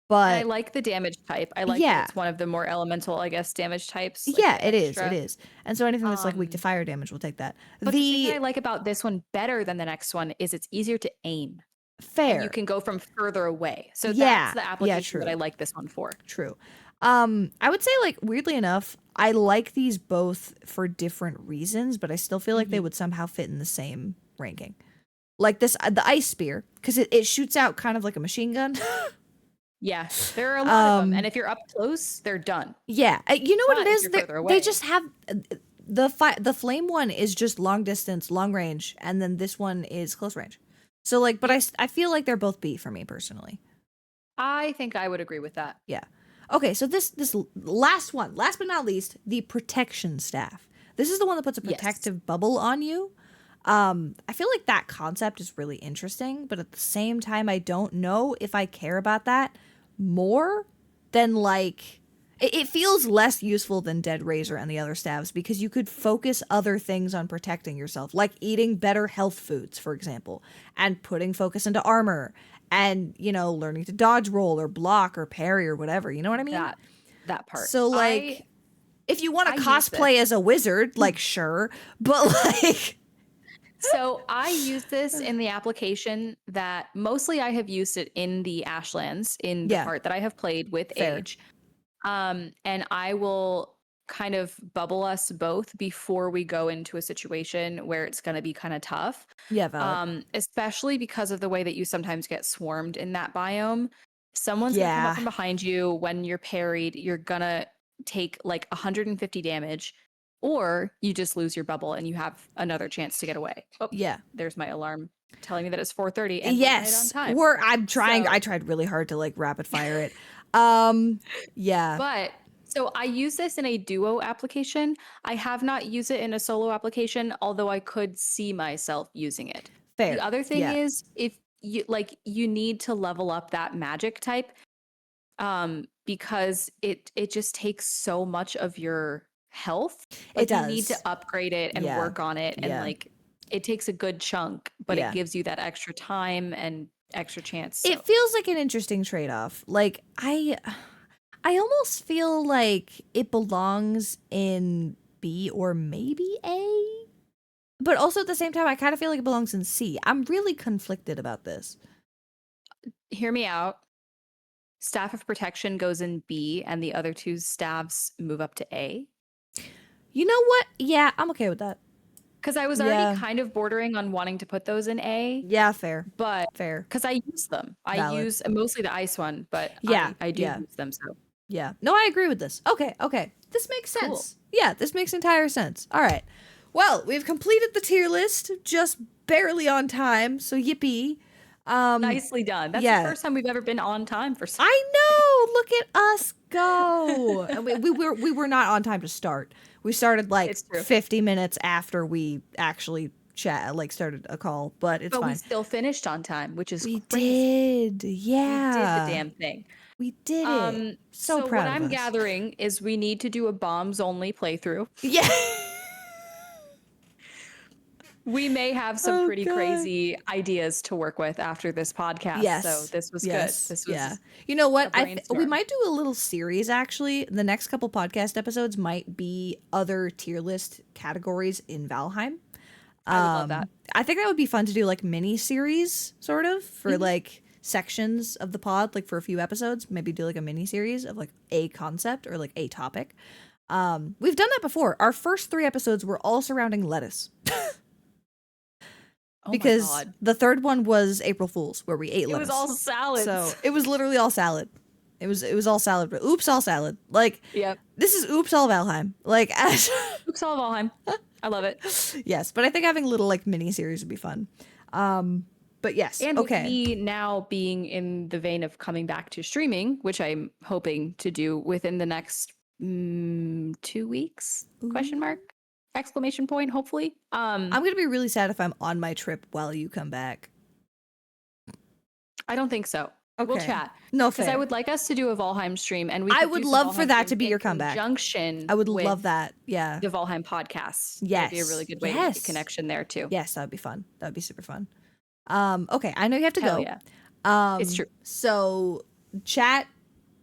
Speaker 1: But
Speaker 2: and I like the damage type. I like that it's one of the more elemental, I guess, damage types.
Speaker 1: Like it is. It is. And so anything that's like weak to fire damage, we'll take that.
Speaker 2: But the thing I like about this one better than the next one is it's easier to aim.
Speaker 1: Fair.
Speaker 2: And you can go from further away. So that's the application that I like this one for.
Speaker 1: True. I would say like weirdly enough, I like these both for different reasons, but I still feel like they would somehow fit in the same ranking. Like this, the ice spear, because it shoots out kind of like a machine gun.
Speaker 2: Yeah, there are a lot of them, and if you're up close, they're done.
Speaker 1: Yeah, you know what it is? They just have the flame one is just long distance, long range, and then this one is close range. So like, but I feel like they're both B for me personally.
Speaker 2: I think I would agree with that.
Speaker 1: Yeah. Okay, so this last one, last but not least, the protection staff. This is the one that puts a protective bubble on you. I feel like that concept is really interesting, but at the same time, I don't know if I care about that more than like it feels less useful than Dead Razor and the other staves because you could focus other things on protecting yourself, like eating better health foods, for example, and putting focus into armor and, you know, learning to dodge roll or block or parry or whatever. You know what I mean?
Speaker 2: That part.
Speaker 1: So, like, if you want to
Speaker 2: use
Speaker 1: cosplay as a wizard, like, sure. But, like...
Speaker 2: So I use this in the application that mostly I have used it in the Ashlands, in the part that I have played with
Speaker 1: Fair.
Speaker 2: Age. And I will kind of bubble us both before we go into a situation where it's going to be kind of tough.
Speaker 1: Yeah, valid.
Speaker 2: Especially because of the way that you sometimes get swarmed in that biome. Someone's going to come up from behind you when you're parried. You're going to take like 150 damage, or you just lose your bubble and you have another chance to get away. Oh, yeah. There's my alarm telling me that it's 4:30 and we're right on time.
Speaker 1: I'm trying. I tried really hard to like rapid fire it. Yeah.
Speaker 2: But so I use this in a duo application. I have not used it in a solo application, although I could see myself using it.
Speaker 1: Fair.
Speaker 2: The other thing is, if you like, you need to level up that magic type, because it just takes so much of your health. Like,
Speaker 1: it does.
Speaker 2: You need to upgrade it and work on it, and like it takes a good chunk, but it gives you that extra time and extra chance. So.
Speaker 1: It feels like an interesting trade-off. Like I almost feel like it belongs in B or maybe A. But also at the same time, I kind of feel like it belongs in C. I'm really conflicted about this.
Speaker 2: Hear me out. Staff of Protection goes in B, and the other two staffs move up to A.
Speaker 1: You know what? Yeah, I'm okay with that.
Speaker 2: Because I was already kind of bordering on wanting to put those in A.
Speaker 1: Yeah, fair.
Speaker 2: But
Speaker 1: fair.
Speaker 2: Because I use them. I use mostly the ice one, but I do use them. So
Speaker 1: yeah. No, I agree with this. Okay. This makes sense. Cool. Yeah, this makes entire sense. All right. Well, we've completed the tier list just barely on time, so yippee.
Speaker 2: Nicely done. That's the first time we've ever been on time for something.
Speaker 1: I know. Look at us go. And we were not on time to start. We started like 50 minutes after we actually started a call, but it's fine. But
Speaker 2: we still finished on time, which is
Speaker 1: crazy.
Speaker 2: Did.
Speaker 1: Yeah.
Speaker 2: We did the damn thing.
Speaker 1: We did it. So proud
Speaker 2: what
Speaker 1: of
Speaker 2: I'm
Speaker 1: us.
Speaker 2: gathering is we need to do a bombs only playthrough.
Speaker 1: Yeah.
Speaker 2: We may have some pretty crazy ideas to work with after this podcast.
Speaker 1: Yes.
Speaker 2: So this was good. This was
Speaker 1: You know what? We might do a little series, actually. The next couple podcast episodes might be other tier list categories in Valheim.
Speaker 2: I would love that.
Speaker 1: I think that would be fun to do, like, mini series, sort of, for like sections of the pod, like for a few episodes. Maybe do like a mini series of like a concept or like a topic. We've done that before. Our first 3 episodes were all surrounding lettuce. Because the third one was April Fool's, where we ate lettuce.
Speaker 2: It was all salads.
Speaker 1: So it was literally all salad. It was all salad. But oops, all salad. Like, this is oops, all Valheim. Like,
Speaker 2: oops, all Valheim. I love it.
Speaker 1: Yes, but I think having little like mini series would be fun. But yes,
Speaker 2: and with me now being in the vein of coming back to streaming, which I'm hoping to do within the next 2 weeks? Question mark. Exclamation point, hopefully.
Speaker 1: I'm gonna be really sad if I'm on my trip while you come back.
Speaker 2: I don't think so. Okay. We'll chat.
Speaker 1: No,
Speaker 2: because I would like us to do a Valheim stream, and
Speaker 1: I would love for that to be your comeback.
Speaker 2: Conjunction.
Speaker 1: I would love that. Yeah,
Speaker 2: the Valheim podcast.
Speaker 1: Yes,
Speaker 2: that'd be a really good way to make a connection there too.
Speaker 1: Yes, that would be fun. That would be super fun. Okay, I know you have to go.
Speaker 2: Yeah. It's true.
Speaker 1: So chat,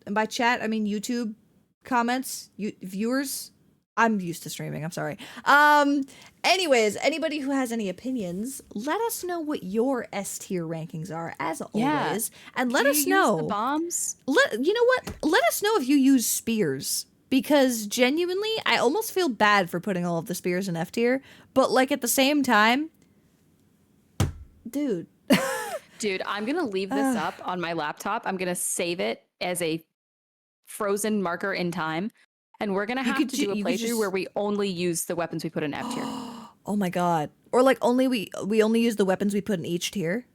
Speaker 1: and by chat I mean YouTube comments, viewers. I'm used to streaming. I'm sorry. Anyways, anybody who has any opinions, let us know what your S tier rankings are, as always, and let us know.
Speaker 2: Use the bombs.
Speaker 1: You know what? Let us know if you use spears, because genuinely, I almost feel bad for putting all of the spears in F tier, but like at the same time, dude.
Speaker 2: Dude, I'm gonna leave this up on my laptop. I'm gonna save it as a frozen marker in time. And we're going to have to do a playthrough where we only use the weapons we put in F tier.
Speaker 1: Oh my god. Or like we only use the weapons we put in each tier.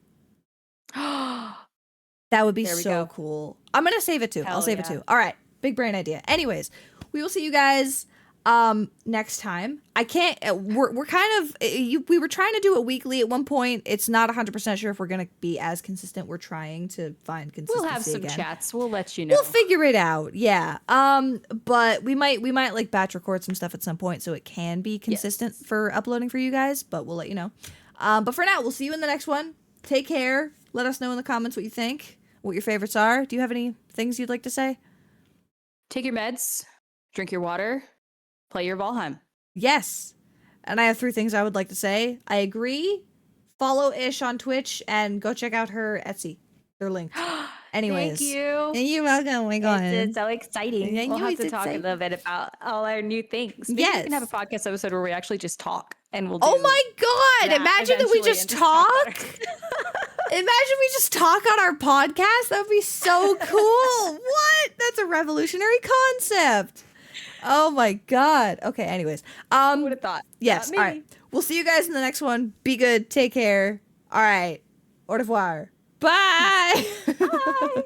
Speaker 1: That would be so cool. I'm going to save it too. I'll save it too. All right. Big brain idea. Anyways, we will see you guys next time. I can't we're kind of we were trying to do it weekly at one point. It's not 100% sure if we're going to be as consistent. We're trying to find consistency.
Speaker 2: We'll have some chats. We'll let you know.
Speaker 1: We'll figure it out. Yeah. But we might like batch record some stuff at some point so it can be consistent for uploading for you guys, but we'll let you know. But for now, we'll see you in the next one. Take care. Let us know in the comments what you think, what your favorites are. Do you have any things you'd like to say?
Speaker 2: Take your meds, drink your water, play your Valheim.
Speaker 1: Yes. And I have 3 things I would like to say. I agree. Follow Ish on Twitch and go check out her Etsy. They're linked. Anyways.
Speaker 2: Thank you.
Speaker 1: You're welcome. Oh my God.
Speaker 2: It's so exciting.
Speaker 1: Yeah,
Speaker 2: We'll have to
Speaker 1: it's
Speaker 2: talk a
Speaker 1: exciting.
Speaker 2: little bit about all our new things. Maybe we can have a
Speaker 1: Yes.
Speaker 2: podcast episode where we actually just talk and we'll do
Speaker 1: Oh my God.
Speaker 2: that
Speaker 1: Imagine that we
Speaker 2: eventually
Speaker 1: just
Speaker 2: and talk about
Speaker 1: talk. Imagine we just talk on our podcast. That would be so cool. What? That's a revolutionary concept. Oh my God. Okay, anyways.
Speaker 2: Who would have thought?
Speaker 1: Yes. All right. We'll see you guys in the next one. Be good. Take care. All right. Au revoir. Bye.
Speaker 2: Bye.